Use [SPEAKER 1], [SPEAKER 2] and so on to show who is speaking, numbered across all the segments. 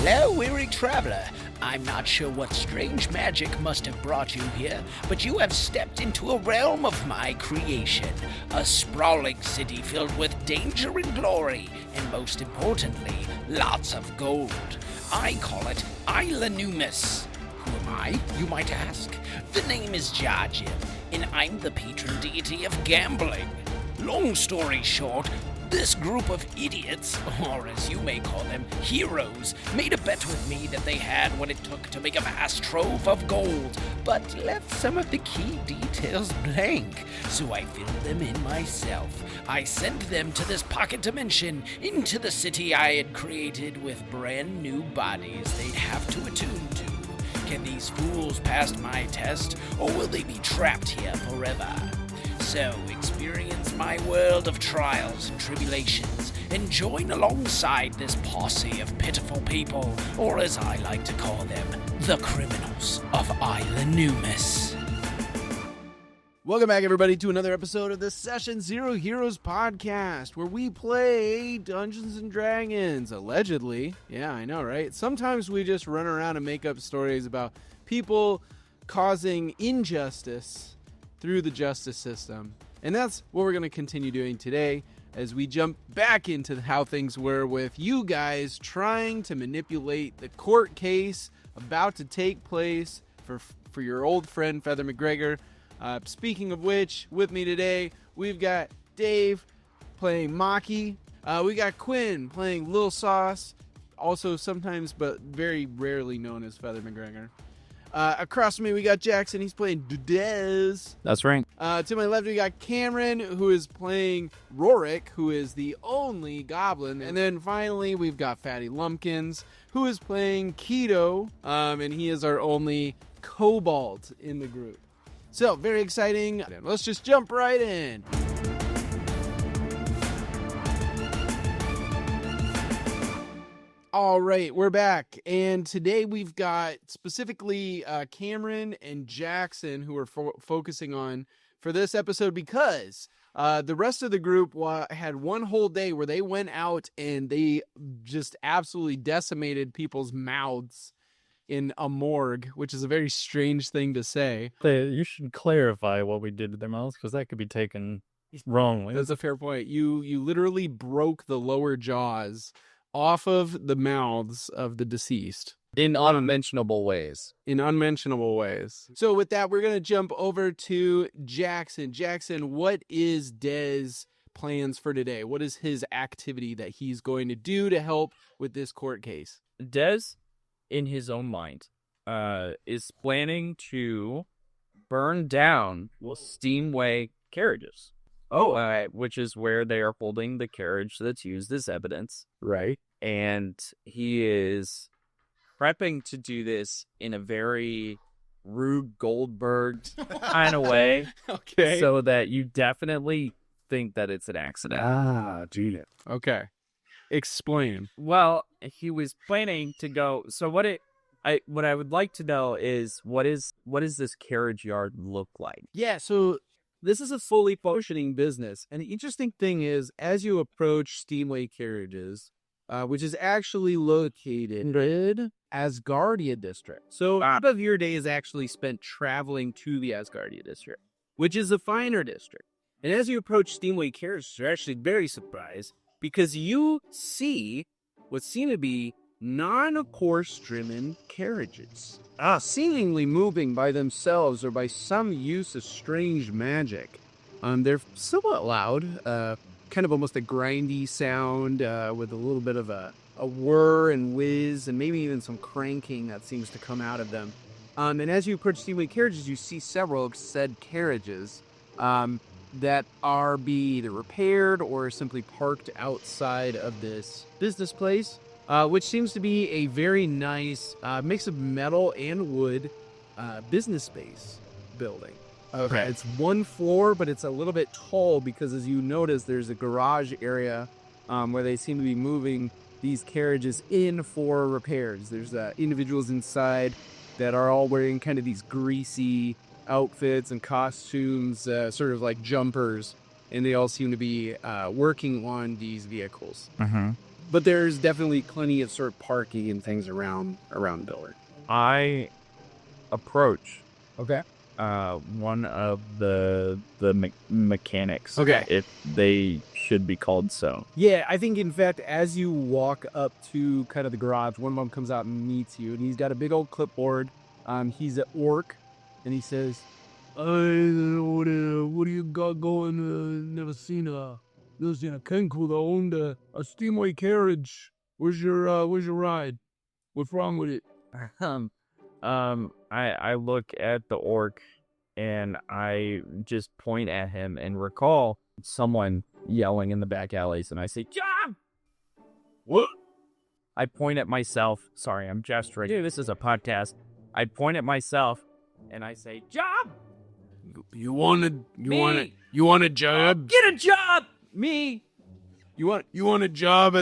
[SPEAKER 1] Hello, weary traveler. I'm not sure what strange magic must have brought you here, but you have stepped into a realm of my creation. A sprawling city filled with danger and glory, and most importantly, lots of gold. I call it Isla Numus. Who am I, you might ask? The name is Jajim, and I'm the patron deity of gambling. Long story short, this group of idiots, or as you may call them, heroes, made a bet with me that they had what it took to make a vast trove of gold, but left some of the key details blank, so I filled them in myself. I sent them to this pocket dimension, into the city I had created with brand new bodies they'd have to attune to. Can these fools pass my test, or will they be trapped here forever? So, experience my world of trials and tribulations, and join alongside this posse of pitiful people, or as I like to call them, the Criminals of Isla Numus.
[SPEAKER 2] Welcome back, everybody, to another episode of the Session Zero Heroes podcast, where we play Dungeons & Dragons, allegedly. Yeah, I know, right? Sometimes we just run around and make up stories about people causing injustice through the justice system. And that's what we're going to continue doing today as we jump back into how things were with you guys trying to manipulate the court case about to take place for your old friend Feather McGregor. Speaking of which, with me today, we've got Dave playing Maki. We got Quinn playing Lil Sauce, also sometimes but very rarely known as Feather McGregor. Across from me, we got Jackson. He's playing Dudez.
[SPEAKER 3] That's right.
[SPEAKER 2] To my left, we got Cameron, who is playing Rorick, who is the only Goblin. And then finally, we've got Fatty Lumpkins, who is playing Keto, and he is our only Kobold in the group. So, very exciting. Let's just jump right in. All right, we're back, and today we've got specifically Cameron and Jackson who are focusing on for this episode because the rest of the group had one whole day where they went out and they just absolutely decimated people's mouths in a morgue, which is a very strange thing to say.
[SPEAKER 3] You should clarify what we did to their mouths, because that could be taken wrongly.
[SPEAKER 2] That's a fair point. You literally broke the lower jaws off of the mouths of the deceased.
[SPEAKER 3] In unmentionable ways.
[SPEAKER 2] So with that, we're going to jump over to Jackson. Jackson, what is Dez' plans for today? What is his activity that he's going to do to help with this court case?
[SPEAKER 3] Dez, in his own mind, is planning to burn down Steamway carriages. Which is where they are holding the carriage that's used as evidence.
[SPEAKER 2] Right.
[SPEAKER 3] And he is prepping to do this in a very Rube Goldberg kind of way.
[SPEAKER 2] Okay.
[SPEAKER 3] So that you definitely think that it's an accident.
[SPEAKER 2] Genius. Okay. Explain.
[SPEAKER 3] Well, he was planning to go. So what I would like to know is what does this carriage yard look like?
[SPEAKER 2] Yeah, so this is a fully functioning business. And the interesting thing is, as you approach Steamway Carriages, which is actually located in Asgardia District. So half of your day is actually spent traveling to the Asgardia District, which is a finer district. And as you approach Steamway Carriages, you're actually very surprised because you see what seem to be non-horse-driven carriages, seemingly moving by themselves or by some use of strange magic. They're somewhat loud, kind of almost a grindy sound with a little bit of a whir and whiz and maybe even some cranking that seems to come out of them. And as you approach Steamway Carriages, you see several of said carriages that are either repaired or simply parked outside of this business place. Which seems to be a very nice mix of metal and wood business space building. Okay. It's one floor, but it's a little bit tall because, as you notice, there's a garage area where they seem to be moving these carriages in for repairs. There's individuals inside that are all wearing kind of these greasy outfits and costumes, sort of like jumpers, and they all seem to be working on these vehicles.
[SPEAKER 3] Mm-hmm.
[SPEAKER 2] but there's definitely plenty of sort of parking and things around the building.
[SPEAKER 3] I approach
[SPEAKER 2] Okay.
[SPEAKER 3] one of the mechanics.
[SPEAKER 2] Okay.
[SPEAKER 3] If they should be called so.
[SPEAKER 2] Yeah, I think, in fact, as you walk up to kind of the garage, one of them comes out and meets you, and he's got a big old clipboard. He's an orc, and he says, what do you got going? Never seen a Kenku that owned a steamway carriage. Where's your ride? What's wrong with it?
[SPEAKER 3] I look at the orc and I just point at him and recall someone yelling in the back alleys, and I say, "Job!"
[SPEAKER 2] What?
[SPEAKER 3] I point at myself. Sorry, I'm gesturing. Dude, this is a podcast. I point at myself and I say, "Job!"
[SPEAKER 2] You want a job?
[SPEAKER 3] Get a job! Me!
[SPEAKER 2] You want a job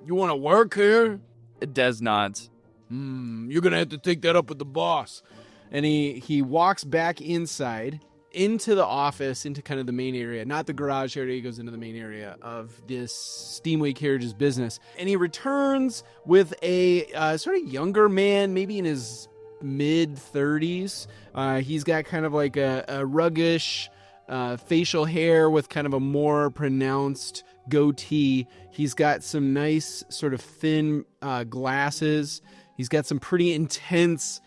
[SPEAKER 2] you want to work here?
[SPEAKER 3] Des nods.
[SPEAKER 2] You're gonna have to take that up with the boss. And he walks back inside into the office, into kind of the main area, not the garage area. He goes into the main area of this Steamway Carriages business, and he returns with a sort of younger man, maybe in his mid-30s. He's got kind of like a ruggish facial hair with kind of a more pronounced goatee. He's got some nice sort of thin glasses. He's got some pretty intense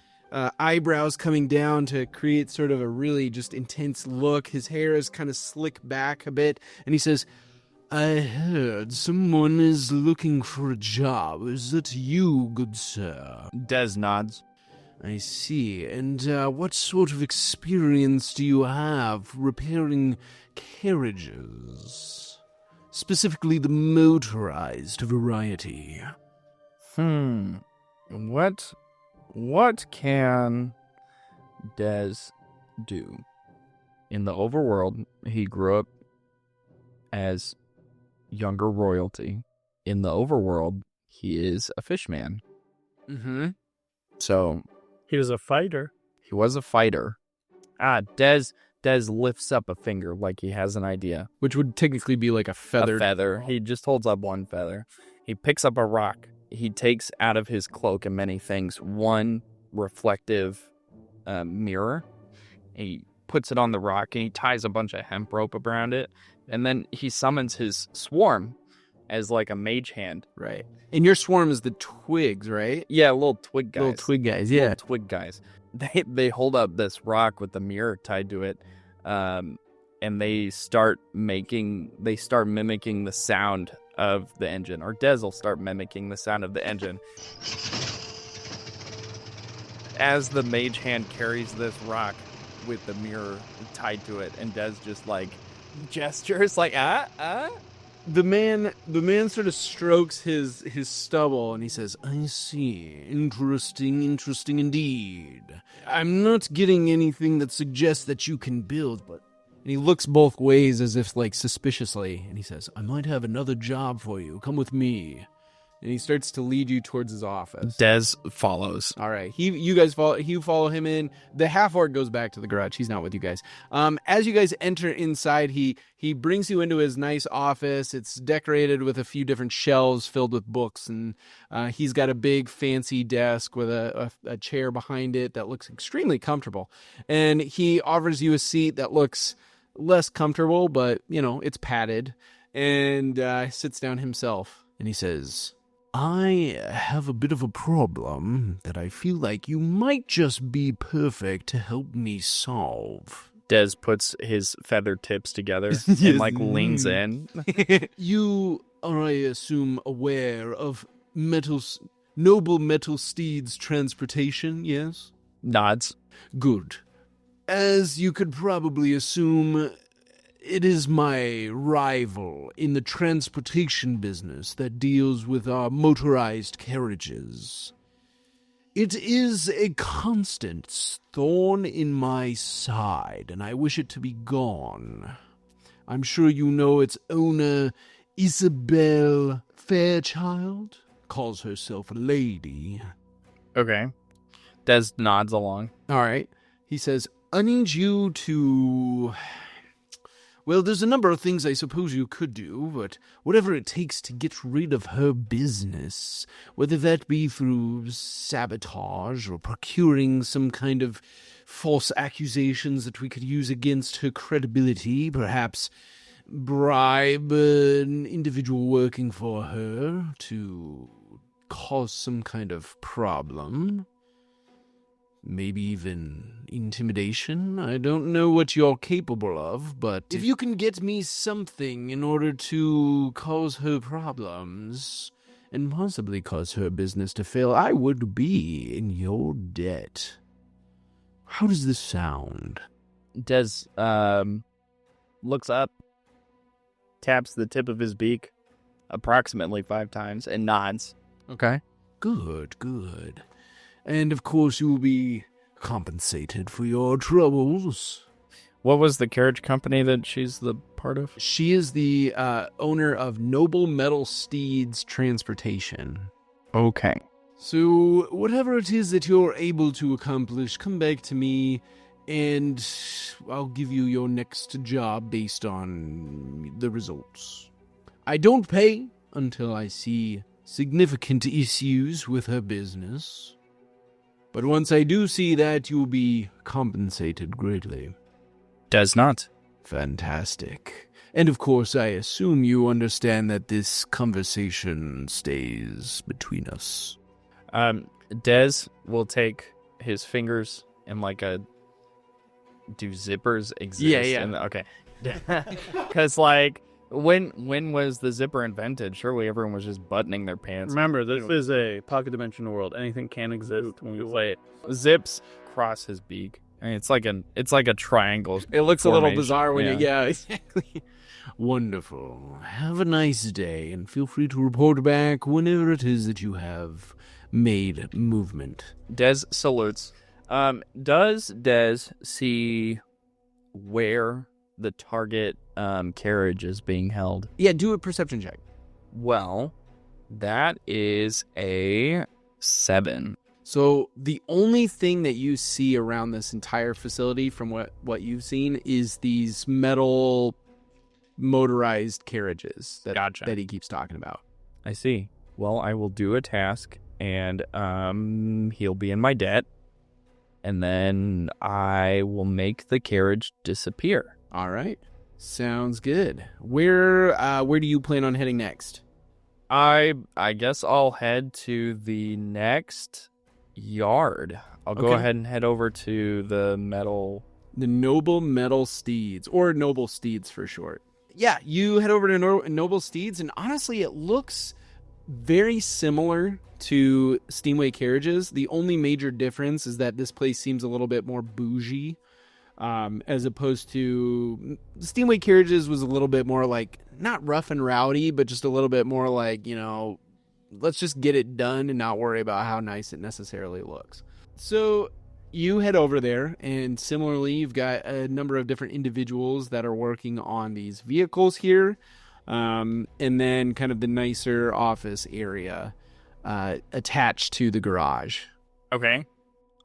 [SPEAKER 2] eyebrows coming down to create sort of a really just intense look. His hair is kind of slicked back a bit. And he says, I heard someone is looking for a job. Is that you, good sir?
[SPEAKER 3] Des nods.
[SPEAKER 2] I see. And what sort of experience do you have repairing carriages? Specifically the motorized variety.
[SPEAKER 3] What can Des do? In the overworld, he grew up as younger royalty. In the overworld, he is a fishman.
[SPEAKER 2] Mm-hmm.
[SPEAKER 3] So
[SPEAKER 4] He was a fighter.
[SPEAKER 3] he was a fighter. Des lifts up a finger like he has an idea.
[SPEAKER 2] Which would technically be like a feathered...
[SPEAKER 3] A feather. He just holds up one feather. He picks up a rock. He takes out of his cloak and many things one reflective mirror. He puts it on the rock and he ties a bunch of hemp rope around it. And then he summons his swarm as like a mage hand.
[SPEAKER 2] Right. And your swarm is the twigs, right?
[SPEAKER 3] Yeah, little twig guys.
[SPEAKER 2] Little twig guys, yeah.
[SPEAKER 3] Little twig guys. They hold up this rock with the mirror tied to it. And they start mimicking the sound of the engine, or Des will start mimicking the sound of the engine as the mage hand carries this rock with the mirror tied to it, and Des just like gestures like
[SPEAKER 2] The man sort of strokes his stubble and he says, I see. Interesting indeed. I'm not getting anything that suggests that you can build, but... And he looks both ways as if, like, suspiciously. And he says, I might have another job for you. Come with me. And he starts to lead you towards his office.
[SPEAKER 3] Des follows.
[SPEAKER 2] All right. You follow him in. The half-orc goes back to the garage. He's not with you guys. As you guys enter inside, he brings you into his nice office. It's decorated with a few different shelves filled with books. And he's got a big fancy desk with a chair behind it that looks extremely comfortable. And he offers you a seat that looks less comfortable, but, it's padded. And sits down himself. And he says... I have a bit of a problem that I feel like you might just be perfect to help me solve.
[SPEAKER 3] Des puts his feather tips together and leans in.
[SPEAKER 2] You are, I assume, aware of noble metal steeds transportation, yes?
[SPEAKER 3] Nods.
[SPEAKER 2] Good. As you could probably assume, it is my rival in the transportation business that deals with our motorized carriages. It is a constant thorn in my side, and I wish it to be gone. I'm sure you know its owner, Isabel Fairchild, calls herself a lady.
[SPEAKER 3] Okay. Des nods along.
[SPEAKER 2] All right. He says, I need you to...
[SPEAKER 4] Well, there's a number of things I suppose you could do, but whatever it takes to get rid of her business, whether that be through sabotage or procuring some kind of false accusations that we could use against her credibility, perhaps bribe an individual working for her to cause some kind of problem. Maybe even intimidation? I don't know what you're capable of, but if you can get me something in order to cause her problems, and possibly cause her business to fail, I would be in your debt. How does this sound?
[SPEAKER 3] Des looks up, taps the tip of his beak approximately 5 times, and nods.
[SPEAKER 2] Okay.
[SPEAKER 4] Good, good. And of course you will be compensated for your troubles.
[SPEAKER 3] What was the carriage company that she's the part of?
[SPEAKER 4] She is the owner of Noble Metal Steeds Transportation.
[SPEAKER 3] Okay.
[SPEAKER 4] So whatever it is that you're able to accomplish, come back to me and I'll give you your next job based on the results. I don't pay until I see significant issues with her business. But once I do see that, you'll be compensated greatly.
[SPEAKER 3] Does not.
[SPEAKER 4] Fantastic. And of course, I assume you understand that this conversation stays between us.
[SPEAKER 3] Des will take his fingers and do zippers exist?
[SPEAKER 2] Yeah.
[SPEAKER 3] Okay. Because when was the zipper invented? Surely everyone was just buttoning their pants.
[SPEAKER 5] Remember, this is a pocket dimensional world. Anything can exist when we play it.
[SPEAKER 3] Zips cross his beak. I mean, it's like a triangle.
[SPEAKER 2] It looks a little
[SPEAKER 3] formation.
[SPEAKER 2] bizarre when you... Yeah, exactly.
[SPEAKER 4] Wonderful. Have a nice day, and feel free to report back whenever it is that you have made movement.
[SPEAKER 3] Des salutes. Does Des see where the target carriage is being held?
[SPEAKER 2] Yeah, do a perception check.
[SPEAKER 3] Well, that is a 7.
[SPEAKER 2] So the only thing that you see around this entire facility from what you've seen is these metal motorized carriages that he keeps talking about.
[SPEAKER 3] I see. Well, I will do a task, and he'll be in my debt, and then I will make the carriage disappear.
[SPEAKER 2] All right. Sounds good. Where do you plan on heading next?
[SPEAKER 3] I guess I'll head to the next yard. I'll go ahead and head over to the
[SPEAKER 2] Noble Metal Steeds, or Noble Steeds for short. Yeah, you head over to Noble Steeds, and honestly, it looks very similar to Steamway Carriages. The only major difference is that this place seems a little bit more bougie, as opposed to Steamway Carriages was a little bit more not rough and rowdy, but just a little bit more let's just get it done and not worry about how nice it necessarily looks. So you head over there, and similarly, you've got a number of different individuals that are working on these vehicles here, and then kind of the nicer office area attached to the garage.
[SPEAKER 3] Okay.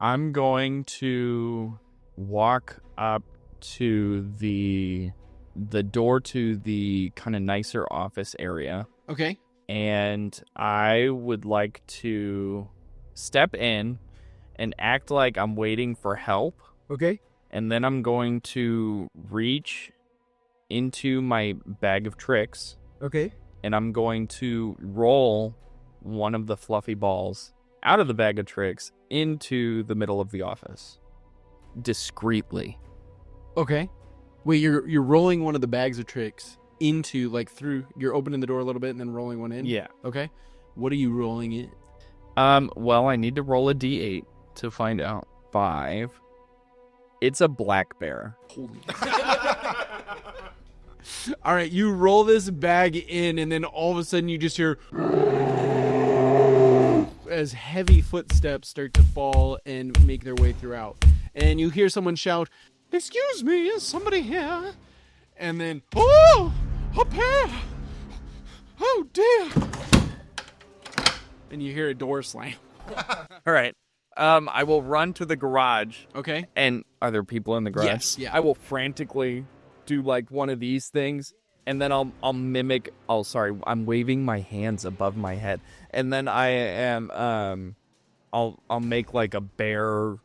[SPEAKER 3] I'm going to walk up to the door to the kind of nicer office area.
[SPEAKER 2] Okay.
[SPEAKER 3] And I would like to step in and act like I'm waiting for help.
[SPEAKER 2] Okay.
[SPEAKER 3] And then I'm going to reach into my bag of tricks.
[SPEAKER 2] Okay.
[SPEAKER 3] And I'm going to roll one of the fluffy balls out of the bag of tricks into the middle of the office. Discreetly.
[SPEAKER 2] Okay. Wait, you're rolling one of the bags of tricks into through, you're opening the door a little bit and then rolling one in?
[SPEAKER 3] Yeah.
[SPEAKER 2] Okay. What are you rolling it?
[SPEAKER 3] Well, I need to roll a d8 to find out. 5. It's a black bear.
[SPEAKER 2] Holy. All right, you roll this bag in, and then all of a sudden you just hear as heavy footsteps start to fall and make their way throughout. And you hear someone shout, "Excuse me, is somebody here?" And then, "Oh, a bear! Oh, dear!" And you hear a door slam.
[SPEAKER 3] All right. I will run to the garage.
[SPEAKER 2] Okay.
[SPEAKER 3] And are there people in the garage?
[SPEAKER 2] Yes. Yeah.
[SPEAKER 3] I will frantically do like one of these things, and then I'll mimic. Oh, sorry, I'm waving my hands above my head, and then I am I'll make like a bear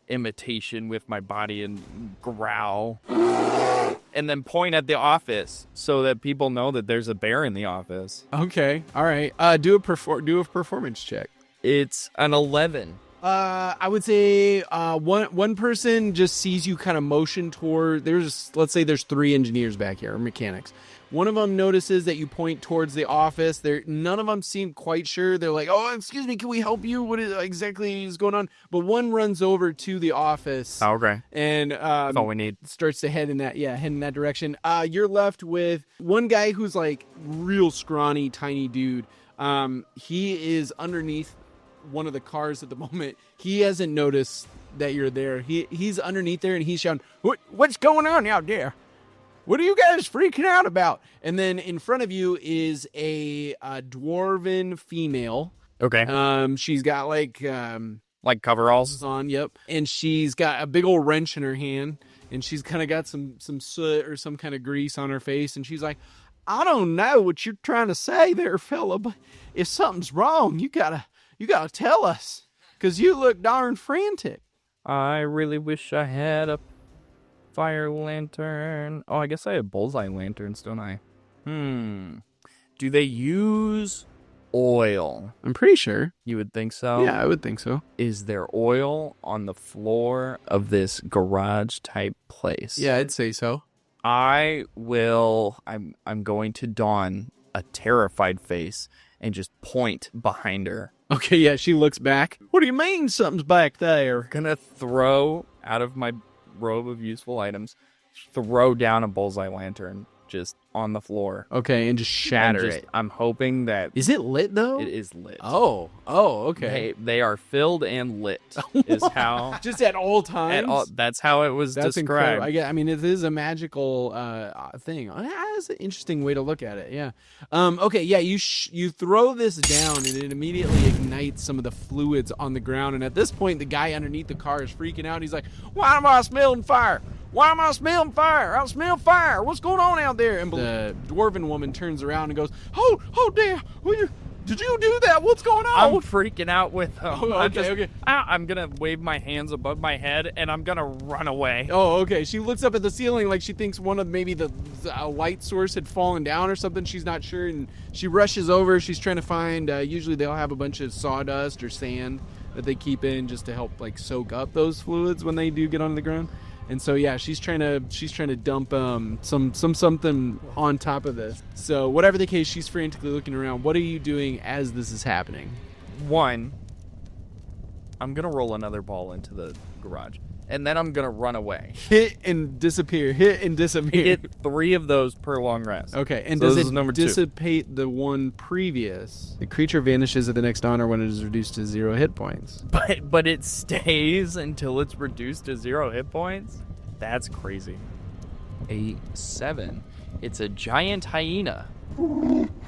[SPEAKER 3] imitation with my body and growl, and then point at the office so that people know that there's a bear in the office.
[SPEAKER 4] Okay, all right. Do a performance check.
[SPEAKER 3] It's an 11.
[SPEAKER 4] I would say one person just sees you kind of motion toward. Let's say there's 3 engineers back here, or mechanics. One of them notices that you point towards the office. None of them seem quite sure. They're like, "Oh, excuse me, can we help you? What exactly is going on?" But one runs over to the office.
[SPEAKER 3] Okay,
[SPEAKER 4] and
[SPEAKER 3] that's all we need.
[SPEAKER 4] Starts to head in that direction. You're left with one guy who's like real scrawny, tiny dude. He is underneath one of the cars at the moment. He hasn't noticed that you're there. He's underneath there and he's shouting, "What's going on out there? What are you guys freaking out about?" And then in front of you is a dwarven female.
[SPEAKER 3] Okay.
[SPEAKER 4] She's got like
[SPEAKER 3] coveralls
[SPEAKER 4] on. Yep. And she's got a big old wrench in her hand, and she's kind of got some soot or some kind of grease on her face, and she's like, "I don't know what you're trying to say there, fella, but if something's wrong, you gotta tell us, because you look darn frantic."
[SPEAKER 3] I really wish I had a fire lantern. Oh, I guess I have bullseye lanterns, don't I? Do they use oil?
[SPEAKER 4] I'm pretty sure.
[SPEAKER 3] You would think so?
[SPEAKER 4] Yeah, I would think so.
[SPEAKER 3] Is there oil on the floor of this garage type place?
[SPEAKER 4] Yeah, I'd say so.
[SPEAKER 3] I'm going to don a terrified face and just point behind her.
[SPEAKER 4] Okay, yeah, she looks back. "What do you mean something's back there?"
[SPEAKER 3] Gonna throw out of my robe of useful items, throw down a bullseye lantern just on the floor.
[SPEAKER 4] Okay, and just shatter it.
[SPEAKER 3] I'm hoping that...
[SPEAKER 4] Is it lit, though?
[SPEAKER 3] It is lit.
[SPEAKER 4] Oh, okay.
[SPEAKER 3] They are filled and lit, is how...
[SPEAKER 4] Just at all times?
[SPEAKER 3] That's how it was described.
[SPEAKER 4] Incredible. I mean, it is a magical thing. That's an interesting way to look at it, yeah. Okay, yeah, you throw this down, and it immediately ignites some of the fluids on the ground, and at this point, the guy underneath the car is freaking out. He's like, "Why am I smelling fire? Why am I smelling fire? I smell fire. What's going on out there?" And the dwarven woman turns around and goes, "Oh, dear. Did you do that? What's going on?"
[SPEAKER 3] I'm freaking out with him.
[SPEAKER 4] Okay.
[SPEAKER 3] I'm going to wave my hands above my head, and I'm going to run away.
[SPEAKER 4] Oh, okay. She looks up at the ceiling like she thinks one of maybe the light source had fallen down or something. She's not sure, and she rushes over. She's trying to find, usually they'll have a bunch of sawdust or sand that they keep in just to help like soak up those fluids when they do get on the ground. And so yeah, she's trying to dump something on top of this. So whatever the case, she's frantically looking around. What are you doing as this is happening?
[SPEAKER 3] One, I'm gonna roll another ball into the garage, and then I'm gonna run away.
[SPEAKER 4] Hit and disappear.
[SPEAKER 3] Hit 3 of those per long rest.
[SPEAKER 4] Okay, and
[SPEAKER 3] so
[SPEAKER 4] does
[SPEAKER 3] this
[SPEAKER 4] it
[SPEAKER 3] is number 2.
[SPEAKER 4] dissipate the one previous? The creature vanishes at the next honor when it is reduced to 0 hit points.
[SPEAKER 3] But it stays until it's reduced to 0 hit points? That's crazy. A 7. It's a giant hyena.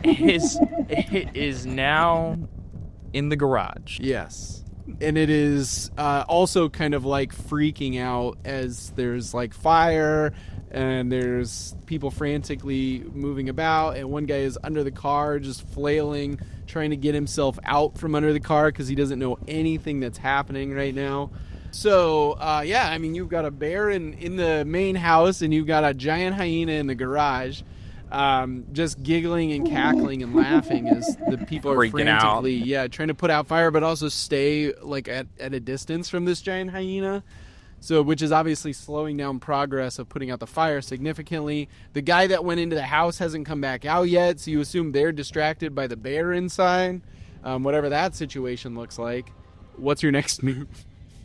[SPEAKER 3] It is now in the garage.
[SPEAKER 4] Yes. And it is also kind of like freaking out as there's like fire and there's people frantically moving about, and one guy is under the car just flailing, trying to get himself out from under the car because he doesn't know anything that's happening right now. So, yeah, I mean, you've got a bear in the main house, and you've got a giant hyena in the garage, just giggling and cackling and laughing as the people are
[SPEAKER 3] freaking
[SPEAKER 4] frantically,
[SPEAKER 3] out.
[SPEAKER 4] Trying to put out fire, but also stay like at a distance from this giant hyena. So, which is obviously slowing down progress of putting out the fire significantly. The guy that went into the house hasn't come back out yet, so you assume they're distracted by the bear inside. Whatever that situation looks like. What's your next move?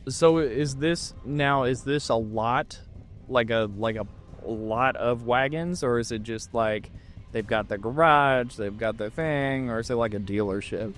[SPEAKER 3] So is this a lot, like a lot of wagons, or is it just like they've got the garage, they've got their thing, or is it like a dealership?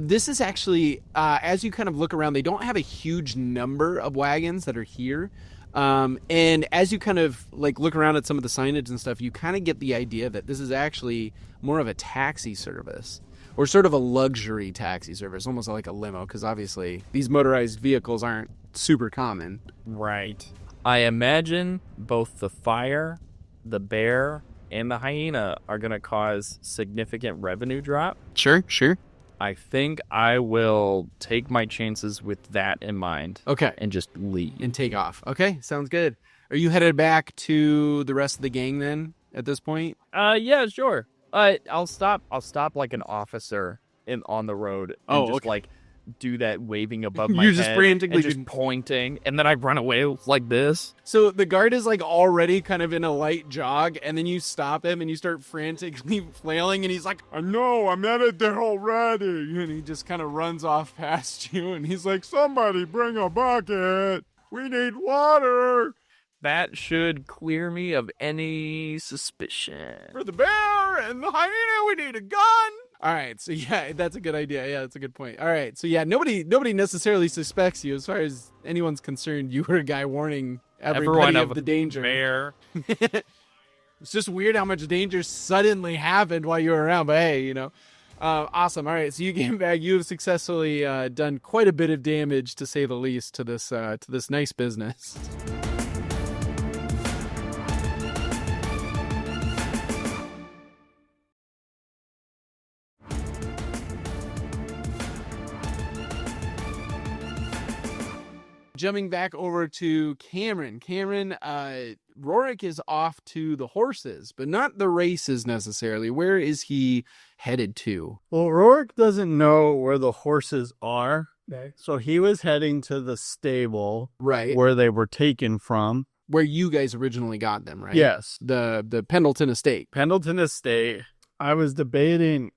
[SPEAKER 4] This is actually, as you kind of look around, they don't have a huge number of wagons that are here. And as you kind of like look around at some of the signage and stuff, you kind of get the idea that this is actually more of a taxi service, or sort of a luxury taxi service, almost like a limo, because obviously these motorized vehicles aren't super common.
[SPEAKER 3] Right. I imagine both the fire the bear and the hyena are going to cause significant revenue drop,
[SPEAKER 4] Sure.
[SPEAKER 3] I think I will take my chances with that in mind.
[SPEAKER 4] Okay.
[SPEAKER 3] And just leave.
[SPEAKER 4] And take off. Okay, sounds good. Are you headed back to the rest of the gang then at this point?
[SPEAKER 3] Yeah, sure. I'll stop like an officer on the road and just like do that waving above my
[SPEAKER 4] You're
[SPEAKER 3] head.
[SPEAKER 4] just frantically
[SPEAKER 3] and just pointing, and then I run away like this.
[SPEAKER 4] So the guard is like already kind of in a light jog, and then you stop him and you start frantically flailing, and he's like, "I know, I'm at it there already." And he just kind of runs off past you, and he's like, "Somebody bring a bucket. We need water."
[SPEAKER 3] That should clear me of any suspicion.
[SPEAKER 4] For the bear and the hyena, we need a gun. All right, so yeah, that's a good idea. Yeah, that's a good point. All right, so yeah, nobody necessarily suspects you as far as anyone's concerned. You were a guy warning everybody of the danger.
[SPEAKER 3] Bear.
[SPEAKER 4] It's just weird how much danger suddenly happened while you were around, but hey, awesome. All right, so you came back. You have successfully done quite a bit of damage, to say the least, to this nice business. Jumping back over to Cameron. Cameron, Rorick is off to the horses, but not the races necessarily. Where is he headed to?
[SPEAKER 5] Well, Rorick doesn't know where the horses are. Okay. So he was heading to the stable,
[SPEAKER 4] Right.
[SPEAKER 5] where they were taken from.
[SPEAKER 4] Where you guys originally got them, right?
[SPEAKER 5] Yes.
[SPEAKER 4] The Pendleton estate.
[SPEAKER 5] Pendleton Estate. I was debating,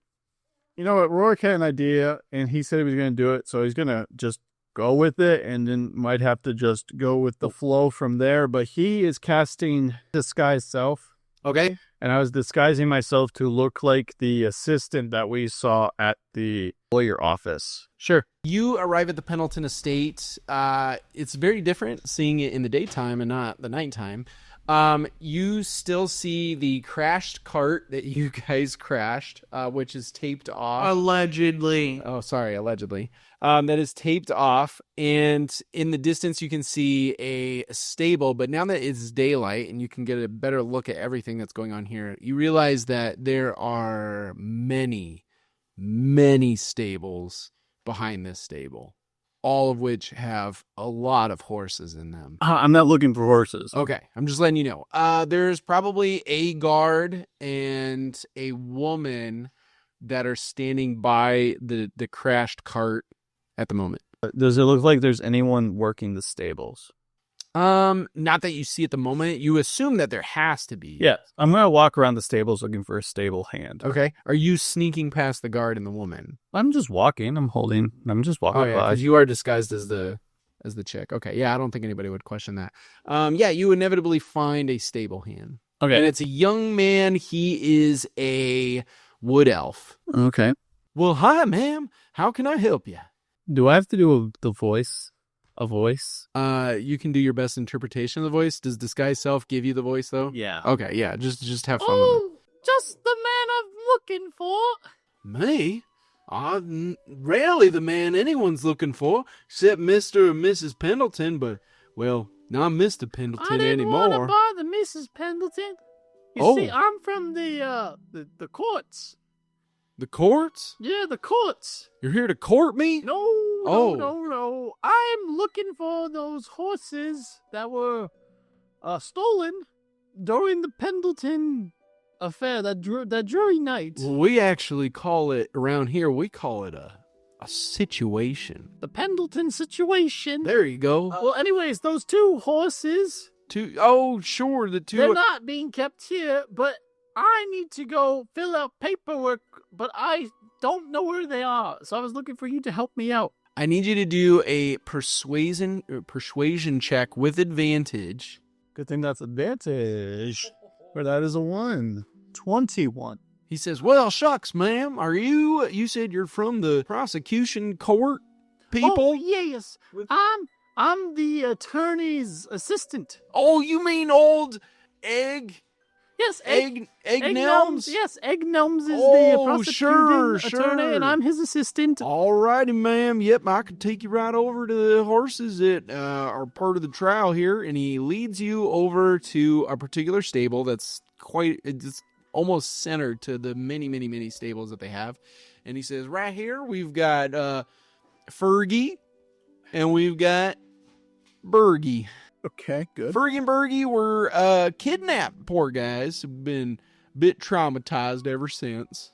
[SPEAKER 5] you know what, Rorick had an idea, and he said he was going to do it, so he's going to just go with it, and then might have to just go with the flow from there. But he is casting Disguise Self.
[SPEAKER 4] Okay.
[SPEAKER 5] And I was disguising myself to look like the assistant that we saw at the lawyer office.
[SPEAKER 4] Sure. You arrive at the Pendleton estate. It's very different seeing it in the daytime and not the nighttime. You still see the crashed cart that you guys crashed, which is taped off.
[SPEAKER 2] Allegedly.
[SPEAKER 4] Oh, sorry, allegedly. That is taped off, and in the distance you can see a stable, but now that it's daylight and you can get a better look at everything that's going on here, you realize that there are many, many stables behind this stable, all of which have a lot of horses in them.
[SPEAKER 5] I'm not looking for horses.
[SPEAKER 4] Okay, I'm just letting you know. There's probably a guard and a woman that are standing by the crashed cart at the moment.
[SPEAKER 5] Does it look like there's anyone working the stables?
[SPEAKER 4] Not that you see at the moment. You assume that there has to be.
[SPEAKER 5] Yes. I'm going to walk around the stables looking for a stable hand.
[SPEAKER 4] Okay. Are you sneaking past the guard and the woman?
[SPEAKER 5] I'm just walking. I'm just walking by.
[SPEAKER 4] Because you are disguised as the chick. Okay. Yeah, I don't think anybody would question that. Yeah, you inevitably find a stable hand.
[SPEAKER 5] Okay.
[SPEAKER 4] And it's a young man. He is a wood elf.
[SPEAKER 5] Okay.
[SPEAKER 4] Well, hi, ma'am. How can I help you?
[SPEAKER 5] Do I have to do the voice? A voice?
[SPEAKER 4] You can do your best interpretation of the voice. Does Disguise Self give you the voice, though?
[SPEAKER 5] Yeah.
[SPEAKER 4] Okay, yeah. Just have fun with it.
[SPEAKER 6] Just the man I'm looking for.
[SPEAKER 4] Me? I'm rarely the man anyone's looking for, except Mr. and Mrs. Pendleton, but, well, not Mr. Pendleton
[SPEAKER 6] I didn't
[SPEAKER 4] anymore.
[SPEAKER 6] want to bother Mrs. Pendleton. You see, I'm from the courts.
[SPEAKER 4] The courts?
[SPEAKER 6] Yeah, the courts.
[SPEAKER 4] You're here to court me?
[SPEAKER 6] No,
[SPEAKER 4] Oh.
[SPEAKER 6] no. I'm looking for those horses that were stolen during the Pendleton affair, that jury night.
[SPEAKER 4] Well, we actually call it, around here, we call it a situation.
[SPEAKER 6] The Pendleton situation.
[SPEAKER 4] There you go.
[SPEAKER 6] Well, anyways, those two horses,
[SPEAKER 4] Sure, the two.
[SPEAKER 6] they're not being kept here, but I need to go fill out paperwork, but I don't know where they are. So I was looking for you to help me out.
[SPEAKER 4] I need you to do a persuasion check with advantage.
[SPEAKER 5] Good thing that's advantage. For that is a 1. 21.
[SPEAKER 4] He says, "Well, shucks, ma'am. Are you said you're from the prosecution court people?"
[SPEAKER 6] Oh, yes. I'm the attorney's assistant.
[SPEAKER 4] Oh, you mean old Egg?
[SPEAKER 6] Yes,
[SPEAKER 4] Egg
[SPEAKER 6] Gnomes.
[SPEAKER 4] Gnomes?
[SPEAKER 6] Yes, Egg Gnomes is the
[SPEAKER 4] Oh,
[SPEAKER 6] prosecuting
[SPEAKER 4] sure,
[SPEAKER 6] attorney,
[SPEAKER 4] sure.
[SPEAKER 6] and I'm his assistant.
[SPEAKER 4] All righty, ma'am. Yep, I can take you right over to the horses that are part of the trial here. And he leads you over to a particular stable that's it's almost centered to the many, many, many stables that they have. And he says, right here, we've got Fergie and we've got Bergie.
[SPEAKER 5] Okay, good.
[SPEAKER 4] Fergie and Bergie were kidnapped, poor guys. Have been a bit traumatized ever since.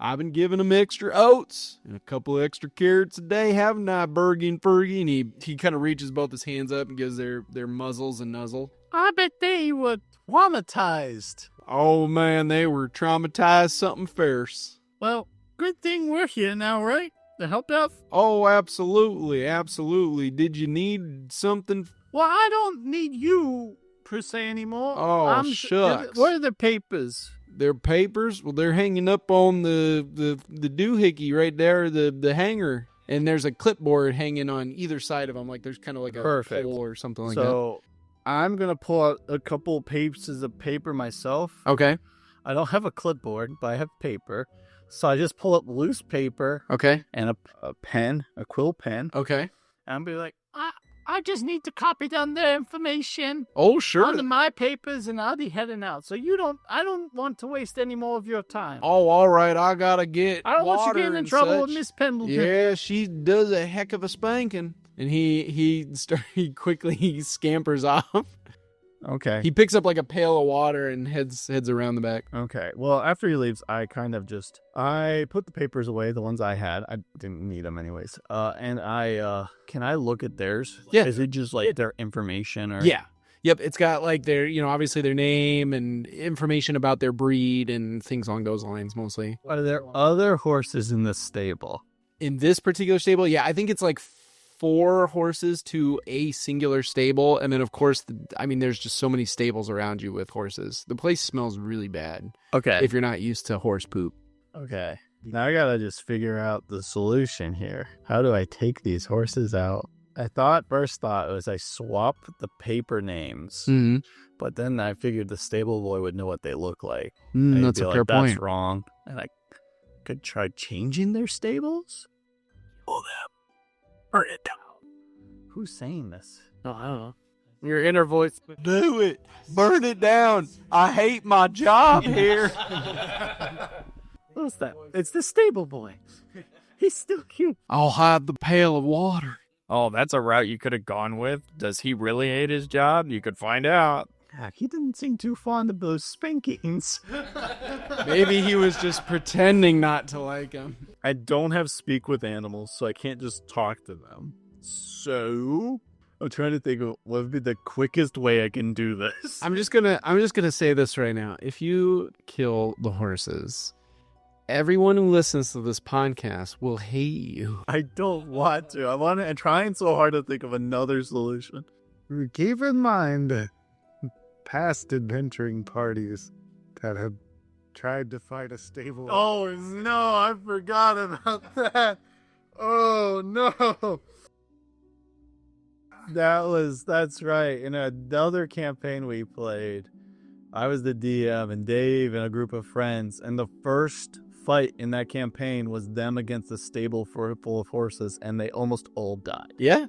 [SPEAKER 4] I've been giving them extra oats and a couple of extra carrots a day, haven't I, Bergie and Fergie? And he kind of reaches both his hands up and gives their muzzles a nuzzle.
[SPEAKER 6] I bet they were traumatized.
[SPEAKER 4] Oh, man, they were traumatized something fierce.
[SPEAKER 6] Well, good thing we're here now, right? To help out.
[SPEAKER 4] Oh, absolutely, absolutely. Did you need something?
[SPEAKER 6] Well, I don't need you, per se, anymore.
[SPEAKER 4] Oh, shucks.
[SPEAKER 6] What are the papers?
[SPEAKER 4] Their papers? Well, they're hanging up on the doohickey right there, the hanger. And there's a clipboard hanging on either side of them. Like there's kind of like a
[SPEAKER 5] Perfect.
[SPEAKER 4] pole or something like that.
[SPEAKER 5] So I'm going to pull out a couple pieces of paper myself.
[SPEAKER 4] Okay.
[SPEAKER 5] I don't have a clipboard, but I have paper. So I just pull up loose paper
[SPEAKER 4] Okay.
[SPEAKER 5] and a pen, a quill pen.
[SPEAKER 4] Okay.
[SPEAKER 5] And I'll be like,
[SPEAKER 6] I just need to copy down their information
[SPEAKER 4] Oh, sure.
[SPEAKER 6] onto my papers, and I'll be heading out. So I don't want to waste any more of your time.
[SPEAKER 4] Oh, all right. I gotta get
[SPEAKER 6] I don't want you
[SPEAKER 4] water
[SPEAKER 6] getting in
[SPEAKER 4] and
[SPEAKER 6] trouble
[SPEAKER 4] such.
[SPEAKER 6] with Miss Pendleton.
[SPEAKER 4] Yeah, she does a heck of a spanking. And he quickly scampers off.
[SPEAKER 5] okay.
[SPEAKER 4] He picks up like a pail of water and heads around the back.
[SPEAKER 5] Okay. Well, after he leaves, I kind of I put the papers away, the ones I had. I didn't need them anyways. And can I look at theirs?
[SPEAKER 4] Yeah.
[SPEAKER 5] Is it just like their information or?
[SPEAKER 4] Yeah. Yep. It's got like their, obviously their name and information about their breed and things along those lines mostly.
[SPEAKER 5] Are there other horses in this stable?
[SPEAKER 4] In this particular stable, yeah, I think it's like 4 horses to a singular stable. And then, of course, there's just so many stables around you with horses. The place smells really bad
[SPEAKER 5] Okay.
[SPEAKER 4] if you're not used to horse poop.
[SPEAKER 5] Okay. Now I gotta just figure out the solution here. How do I take these horses out? First thought was I swap the paper names,
[SPEAKER 4] Mm-hmm.
[SPEAKER 5] but then I figured the stable boy would know what they look like. And he'd
[SPEAKER 4] That's
[SPEAKER 5] be
[SPEAKER 4] a
[SPEAKER 5] like,
[SPEAKER 4] fair
[SPEAKER 5] That's
[SPEAKER 4] point.
[SPEAKER 5] wrong. And I could try changing their stables? Pull them. Burn it down. Who's saying this?
[SPEAKER 6] No, I don't know.
[SPEAKER 3] Your inner voice.
[SPEAKER 4] Do it. Burn it down. I hate my job here.
[SPEAKER 6] Who's that? It's the stable boy. He's still cute.
[SPEAKER 4] I'll hide the pail of water.
[SPEAKER 3] Oh, that's a route you could have gone with. Does he really hate his job? You could find out.
[SPEAKER 5] He didn't seem too fond of those spankings.
[SPEAKER 4] Maybe he was just pretending not to like him.
[SPEAKER 5] I don't have speak with animals, so I can't just talk to them. So I'm trying to think of what would be the quickest way I can do this.
[SPEAKER 4] I'm just gonna say this right now. If you kill the horses, everyone who listens to this podcast will hate you.
[SPEAKER 5] I don't want to. I'm trying so hard to think of another solution. Keep in mind past adventuring parties that have tried to fight a stable. Oh no, I forgot about that. Oh no. That's right. In another campaign we played, I was the DM and Dave and a group of friends, and the first fight in that campaign was them against a stable full of horses, and they almost all died.
[SPEAKER 4] Yeah.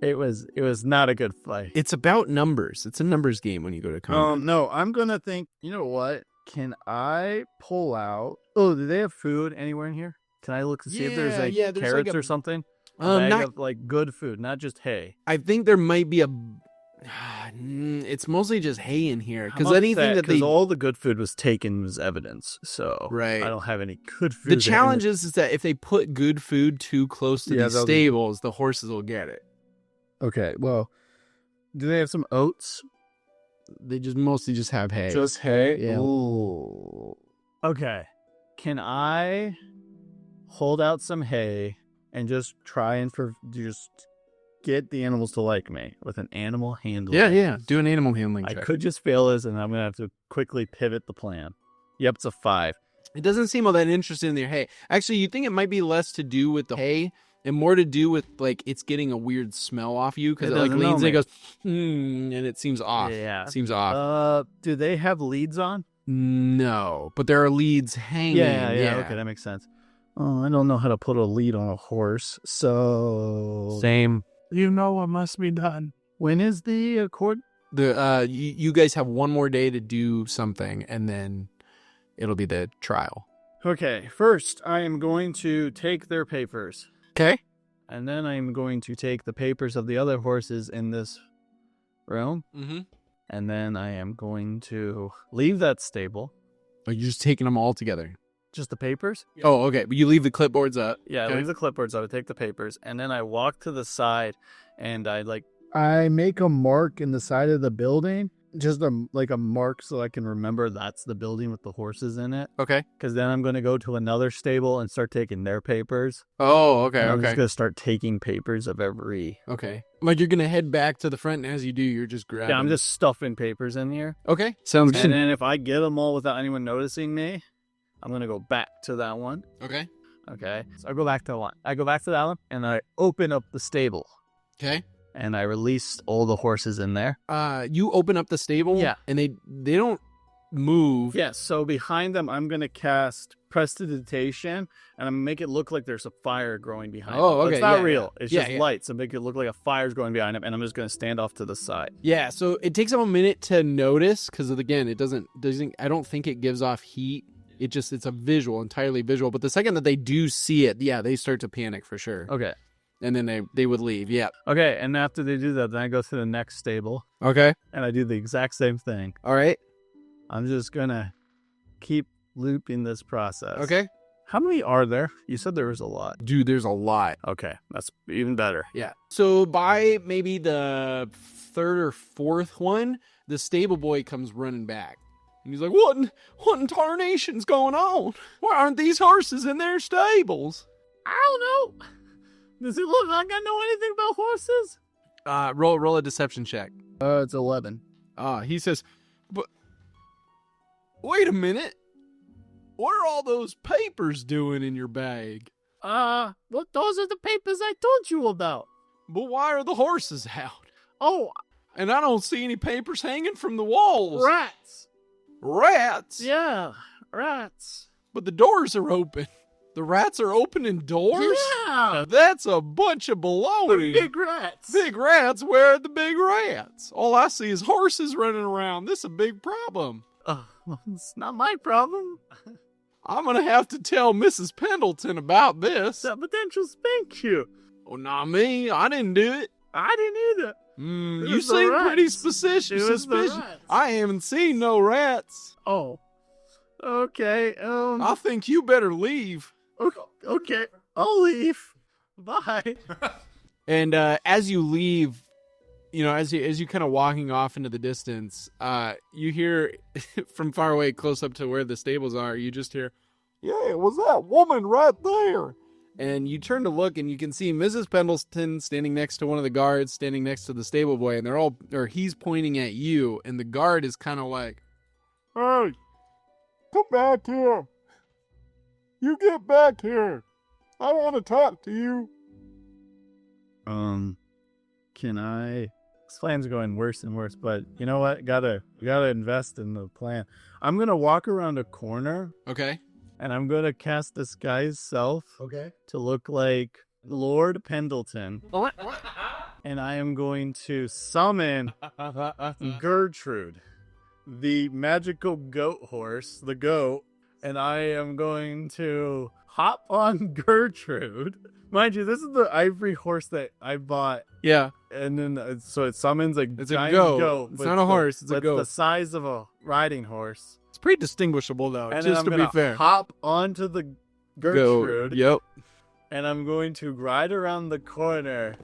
[SPEAKER 5] It was not a good fight.
[SPEAKER 4] It's about numbers. It's a numbers game when you go to combat.
[SPEAKER 5] No, I'm gonna think. You know what? Can I pull out? Oh, do they have food anywhere in here? Can I look to see if there's
[SPEAKER 4] there's
[SPEAKER 5] carrots
[SPEAKER 4] like a-
[SPEAKER 5] or something? A bag
[SPEAKER 4] not-
[SPEAKER 5] of like good food, not just hay.
[SPEAKER 4] I think there might be it's mostly just hay in here because anything that they
[SPEAKER 5] all the good food was taken as evidence. So
[SPEAKER 4] Right.
[SPEAKER 5] I don't have any good food.
[SPEAKER 4] the challenge is that if they put good food too close to
[SPEAKER 5] Yeah,
[SPEAKER 4] these
[SPEAKER 5] they'll be-
[SPEAKER 4] stables, the horses will get it.
[SPEAKER 5] Okay, well, do they have some oats?
[SPEAKER 4] They just mostly just have hay.
[SPEAKER 5] Just hay?
[SPEAKER 4] Yeah.
[SPEAKER 5] Ooh. Okay. Can I hold out some hay and just try and just get the animals to like me with an animal handling?
[SPEAKER 4] Yeah. Do an animal handling
[SPEAKER 5] I
[SPEAKER 4] check.
[SPEAKER 5] could just fail this, and I'm going to have to quickly pivot the plan. Yep, it's a 5.
[SPEAKER 4] It doesn't seem all that interested in their hay. Actually, you think it might be less to do with the hay and more to do with like it's getting a weird smell off you because it like
[SPEAKER 5] doesn't know
[SPEAKER 4] leans and
[SPEAKER 5] me.
[SPEAKER 4] it goes, and it seems off.
[SPEAKER 5] Yeah.
[SPEAKER 4] Seems off.
[SPEAKER 5] Do they have leads on?
[SPEAKER 4] No, but there are leads hanging.
[SPEAKER 5] Yeah. Okay, that makes sense. Oh, I don't know how to put a lead on a horse, so
[SPEAKER 3] Same.
[SPEAKER 6] You know what must be done.
[SPEAKER 5] when is the court?
[SPEAKER 4] You guys have one more day to do something, and then it'll be the trial.
[SPEAKER 5] Okay, first I am going to take their papers,
[SPEAKER 4] Okay.
[SPEAKER 5] and then I am going to take the papers of the other horses in this room,
[SPEAKER 4] Mm-hmm.
[SPEAKER 5] and then I am going to leave that stable.
[SPEAKER 4] Are you just taking them all together?
[SPEAKER 5] Just the papers?
[SPEAKER 4] Oh, okay. But you leave the clipboards up.
[SPEAKER 5] Yeah,
[SPEAKER 4] Okay.
[SPEAKER 5] I leave the clipboards. I would take the papers, and then I walk to the side, and I make a mark in the side of the building, just a mark so I can remember that's the building with the horses in it.
[SPEAKER 4] Okay.
[SPEAKER 5] Because then I'm going to go to another stable and start taking their papers.
[SPEAKER 4] Oh, okay.
[SPEAKER 5] And I'm just
[SPEAKER 4] Okay.
[SPEAKER 5] going to start taking papers of every.
[SPEAKER 4] Okay. Like you're gonna head back to the front, and as you do, you're just grabbing.
[SPEAKER 5] Yeah, I'm just stuffing papers in here.
[SPEAKER 4] Okay. Sounds
[SPEAKER 5] And
[SPEAKER 4] good.
[SPEAKER 5] then if I get them all without anyone noticing me, I'm going to go back to that one.
[SPEAKER 4] Okay.
[SPEAKER 5] Okay. So I go back to one. I go back to that one, and I open up the stable,
[SPEAKER 4] Okay.
[SPEAKER 5] and I release all the horses in there.
[SPEAKER 4] You open up the stable.
[SPEAKER 5] Yeah.
[SPEAKER 4] And they don't move.
[SPEAKER 5] Yes, so behind them, I'm going to cast Prestidigitation, and I'm going to make it look like there's a fire growing behind them.
[SPEAKER 4] Oh,
[SPEAKER 5] But
[SPEAKER 4] okay,
[SPEAKER 5] it's not
[SPEAKER 4] yeah,
[SPEAKER 5] real.
[SPEAKER 4] yeah.
[SPEAKER 5] It's
[SPEAKER 4] Yeah,
[SPEAKER 5] just
[SPEAKER 4] yeah.
[SPEAKER 5] light, so make it look like a fire's going behind them, and I'm just going to stand off to the side.
[SPEAKER 4] Yeah. So it takes them a minute to notice because again, it doesn't. I don't think it gives off heat. It's a visual, entirely visual. But the second that they do see it, yeah, they start to panic for sure.
[SPEAKER 5] Okay.
[SPEAKER 4] And then they would leave. Yeah.
[SPEAKER 5] Okay, and after they do that, then I go to the next stable,
[SPEAKER 4] Okay.
[SPEAKER 5] and I do the exact same thing.
[SPEAKER 4] All right.
[SPEAKER 5] I'm just going to keep looping this process.
[SPEAKER 4] Okay.
[SPEAKER 5] How many are there? You said there was a lot.
[SPEAKER 4] Dude, there's a lot.
[SPEAKER 5] Okay, that's even better.
[SPEAKER 4] Yeah. So by maybe the third or fourth one, the stable boy comes running back. And he's like, what in tarnation's going on? Why aren't these horses in their stables?
[SPEAKER 6] I don't know. Does it look like I know anything about horses?
[SPEAKER 4] Roll a deception check.
[SPEAKER 5] It's 11.
[SPEAKER 4] He says, but wait a minute. What are all those papers doing in your bag?
[SPEAKER 6] Look, those are the papers I told you about.
[SPEAKER 4] But why are the horses out?
[SPEAKER 6] Oh,
[SPEAKER 4] And I don't see any papers hanging from the walls.
[SPEAKER 6] rats.
[SPEAKER 4] Rats?
[SPEAKER 6] Yeah, rats.
[SPEAKER 4] But the doors are open. The rats are opening doors?
[SPEAKER 6] Yeah,
[SPEAKER 4] That's a bunch of baloney.
[SPEAKER 6] big rats.
[SPEAKER 4] Big rats? Where are the big rats? All I see is horses running around. This is a big problem.
[SPEAKER 6] It's not my problem.
[SPEAKER 4] I'm going to have to tell Mrs. Pendleton about this.
[SPEAKER 6] That potential spank you.
[SPEAKER 4] Oh, not me. I didn't do it.
[SPEAKER 6] I didn't either.
[SPEAKER 4] You
[SPEAKER 6] was the
[SPEAKER 4] seem pretty
[SPEAKER 6] rats.
[SPEAKER 4] suspicious.
[SPEAKER 6] It was the
[SPEAKER 4] suspicious.
[SPEAKER 6] rats.
[SPEAKER 4] I haven't seen no rats.
[SPEAKER 6] Oh, okay.
[SPEAKER 4] I think you better leave.
[SPEAKER 6] Okay. I'll leave. Bye.
[SPEAKER 4] And as you leave, as you kind of walking off into the distance, you hear from far away, close up to where the stables are, you just hear, "Yeah, it was that woman right there." And you turn to look, and you can see Mrs. Pendleton standing next to one of the guards, standing next to the stable boy, and he's pointing at you, and the guard is kind of like, "Hey, come back here. You get back here. I want to talk to you."
[SPEAKER 5] Can I? This plan's going worse and worse, but you know what? We gotta invest in the plan. I'm gonna walk around a corner,
[SPEAKER 4] Okay.
[SPEAKER 5] and I'm gonna cast Disguise Self
[SPEAKER 6] Okay.
[SPEAKER 5] to look like Lord Pendleton, and I am going to summon Gertrude, the magical goat horse, the goat, and I am going to hop on Gertrude. Mind you, this is the ivory horse that I bought.
[SPEAKER 4] Yeah.
[SPEAKER 5] And then, so it summons a
[SPEAKER 4] It's a
[SPEAKER 5] giant
[SPEAKER 4] goat.
[SPEAKER 5] goat.
[SPEAKER 4] It's
[SPEAKER 5] but
[SPEAKER 4] not a horse, it's a
[SPEAKER 5] but
[SPEAKER 4] goat.
[SPEAKER 5] the size of a riding horse.
[SPEAKER 4] It's pretty distinguishable, though,
[SPEAKER 5] And then
[SPEAKER 4] just
[SPEAKER 5] I'm
[SPEAKER 4] to be
[SPEAKER 5] gonna
[SPEAKER 4] fair.
[SPEAKER 5] hop onto the
[SPEAKER 4] Go.
[SPEAKER 5] Gertrude,
[SPEAKER 4] Yep.
[SPEAKER 5] and I'm going to ride around the corner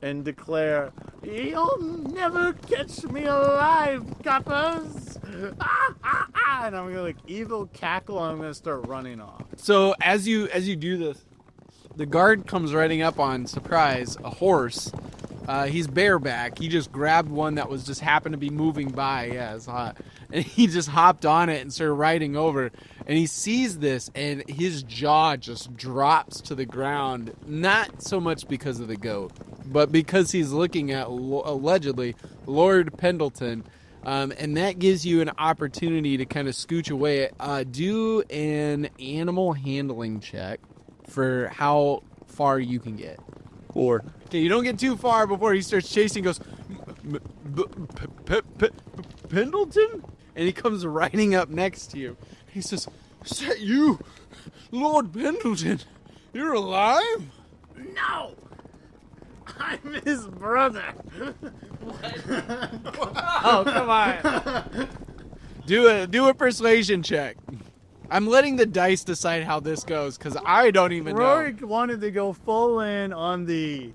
[SPEAKER 5] and declare,
[SPEAKER 6] You'll never catch me alive, coppers.
[SPEAKER 5] and I'm gonna evil cackle, and I'm gonna start running off.
[SPEAKER 4] So as you do this, the guard comes riding up on surprise, a horse,
[SPEAKER 2] He's bareback. He just grabbed one that was just happened to be moving by. Yeah, it's hot. And he just hopped on it and started riding over. And he sees this, and his jaw just drops to the ground. Not so much because of the goat, but because he's looking at, allegedly, Lord Pendleton. And that gives you an opportunity to kind of scooch away. Do an animal handling check for how far you can get.
[SPEAKER 5] 4.
[SPEAKER 2] Okay, you don't get too far before he starts chasing. Goes, Pendleton? And he comes riding up next to you. He says, "Is that you, Lord Pendleton? You're alive?"
[SPEAKER 6] No! I'm his brother.
[SPEAKER 3] Oh, come on.
[SPEAKER 2] Do a persuasion check. I'm letting the dice decide how this goes because I don't even know.
[SPEAKER 5] Rorick wanted to go full in on the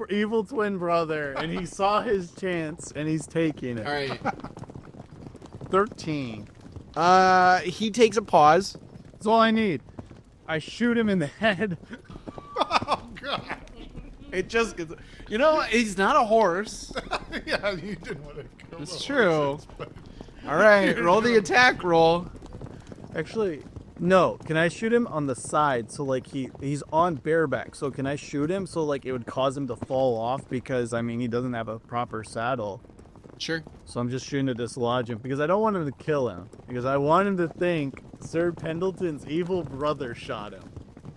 [SPEAKER 5] evil twin brother, and he saw his chance, and he's taking it.
[SPEAKER 2] All right.
[SPEAKER 5] 13.
[SPEAKER 2] He takes a pause.
[SPEAKER 5] That's all I need. I shoot him in the head.
[SPEAKER 2] It just gets, he's not a horse.
[SPEAKER 7] Yeah, you didn't want to kill
[SPEAKER 2] It's
[SPEAKER 7] the
[SPEAKER 2] true.
[SPEAKER 7] horses, but-
[SPEAKER 2] All right, roll the attack roll.
[SPEAKER 5] Actually, no. Can I shoot him on the side? So like he's on bareback. So can I shoot him so like it would cause him to fall off because he doesn't have a proper saddle.
[SPEAKER 2] Sure.
[SPEAKER 5] So I'm just shooting to dislodge him because I don't want him to kill him because I want him to think Sir Pendleton's evil brother shot him.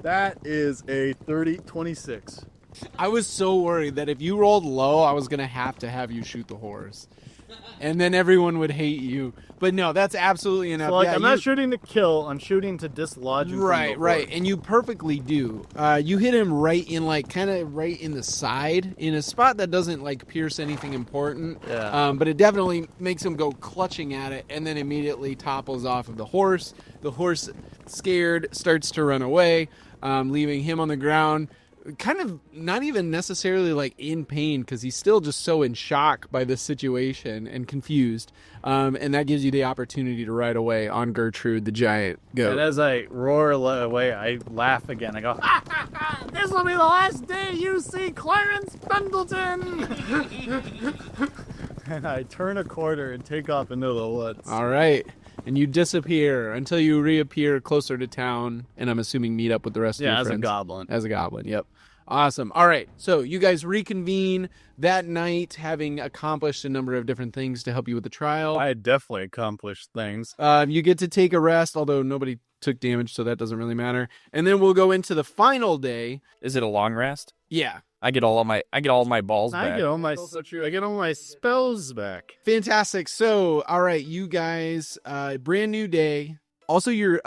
[SPEAKER 5] That is a 26.
[SPEAKER 2] I was so worried that if you rolled low, I was going to have you shoot the horse. And then everyone would hate you. But no, that's absolutely enough.
[SPEAKER 5] So like
[SPEAKER 2] Yeah,
[SPEAKER 5] I'm not shooting to kill, I'm shooting to dislodge him.
[SPEAKER 2] Right,
[SPEAKER 5] from the
[SPEAKER 2] right.
[SPEAKER 5] horse.
[SPEAKER 2] And you perfectly do. You hit him right in right in the side, in a spot that doesn't pierce anything important.
[SPEAKER 5] Yeah.
[SPEAKER 2] But it definitely makes him go clutching at it and then immediately topples off of the horse. The horse, scared, starts to run away, leaving him on the ground. Kind of not even necessarily in pain because he's still just so in shock by this situation and confused. And that gives you the opportunity to ride away on Gertrude, the giant goat.
[SPEAKER 5] And as I roar away, I laugh again. I go,
[SPEAKER 6] This will be the last day you see Clarence Pendleton.
[SPEAKER 5] and I turn a corner and take off into the woods.
[SPEAKER 2] All right. And you disappear until you reappear closer to town. And I'm assuming meet up with the rest of your
[SPEAKER 5] as
[SPEAKER 2] friends.
[SPEAKER 5] a goblin.
[SPEAKER 2] As a goblin, yep. Awesome. All right. So you guys reconvene that night, having accomplished a number of different things to help you with the trial.
[SPEAKER 5] I definitely accomplished things.
[SPEAKER 2] You get to take a rest, although nobody took damage, so that doesn't really matter. And then we'll go into the final day.
[SPEAKER 3] Is it a long rest?
[SPEAKER 2] Yeah.
[SPEAKER 3] I get all my balls
[SPEAKER 5] I
[SPEAKER 3] back.
[SPEAKER 5] get all my spells back.
[SPEAKER 2] Fantastic. So, all right, you guys, brand new day. Also, your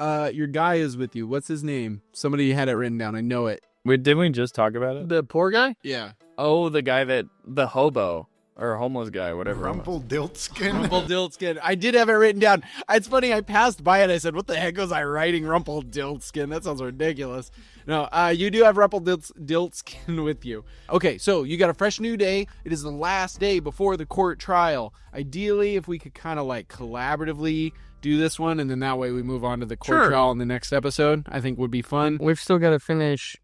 [SPEAKER 2] guy is with you. What's his name? Somebody had it written down. I know it.
[SPEAKER 3] Wait, didn't we just talk about it?
[SPEAKER 6] The poor guy?
[SPEAKER 2] Yeah.
[SPEAKER 3] Oh, the hobo or homeless guy, whatever.
[SPEAKER 7] Rumpelstiltskin.
[SPEAKER 2] Rumpelstiltskin. I did have it written down. It's funny. I passed by it. I said, "What the heck was I writing Rumpelstiltskin? That sounds ridiculous." No, you do have Rumpelstiltskin with you. Okay, so you got a fresh new day. It is the last day before the court trial. Ideally, if we could kind of collaboratively do this one, and then that way we move on to the court trial in the next episode, I think would be fun.
[SPEAKER 6] We've still got to finish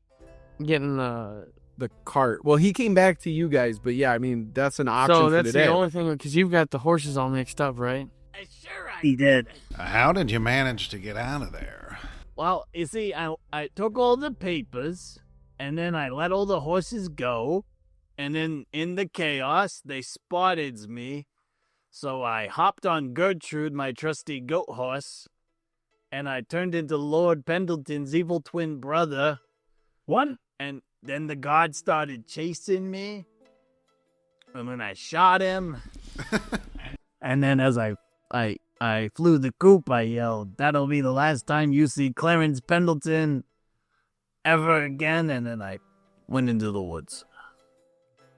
[SPEAKER 6] getting the
[SPEAKER 2] cart. Well, he came back to you guys, but yeah, that's an option
[SPEAKER 6] So
[SPEAKER 2] for
[SPEAKER 6] that's
[SPEAKER 2] today.
[SPEAKER 6] the only thing, because you've got the horses all mixed up, right?
[SPEAKER 5] He did.
[SPEAKER 7] How did you manage to get out of there?
[SPEAKER 6] Well, you see, I took all the papers, and then I let all the horses go, and then in the chaos, they spotted me. So I hopped on Gertrude, my trusty goat horse, and I turned into Lord Pendleton's evil twin brother. What? And then the guard started chasing me, and then I shot him. And then as I flew the coop, I yelled, "That'll be the last time you see Clarence Pendleton ever again," and then I went into the woods.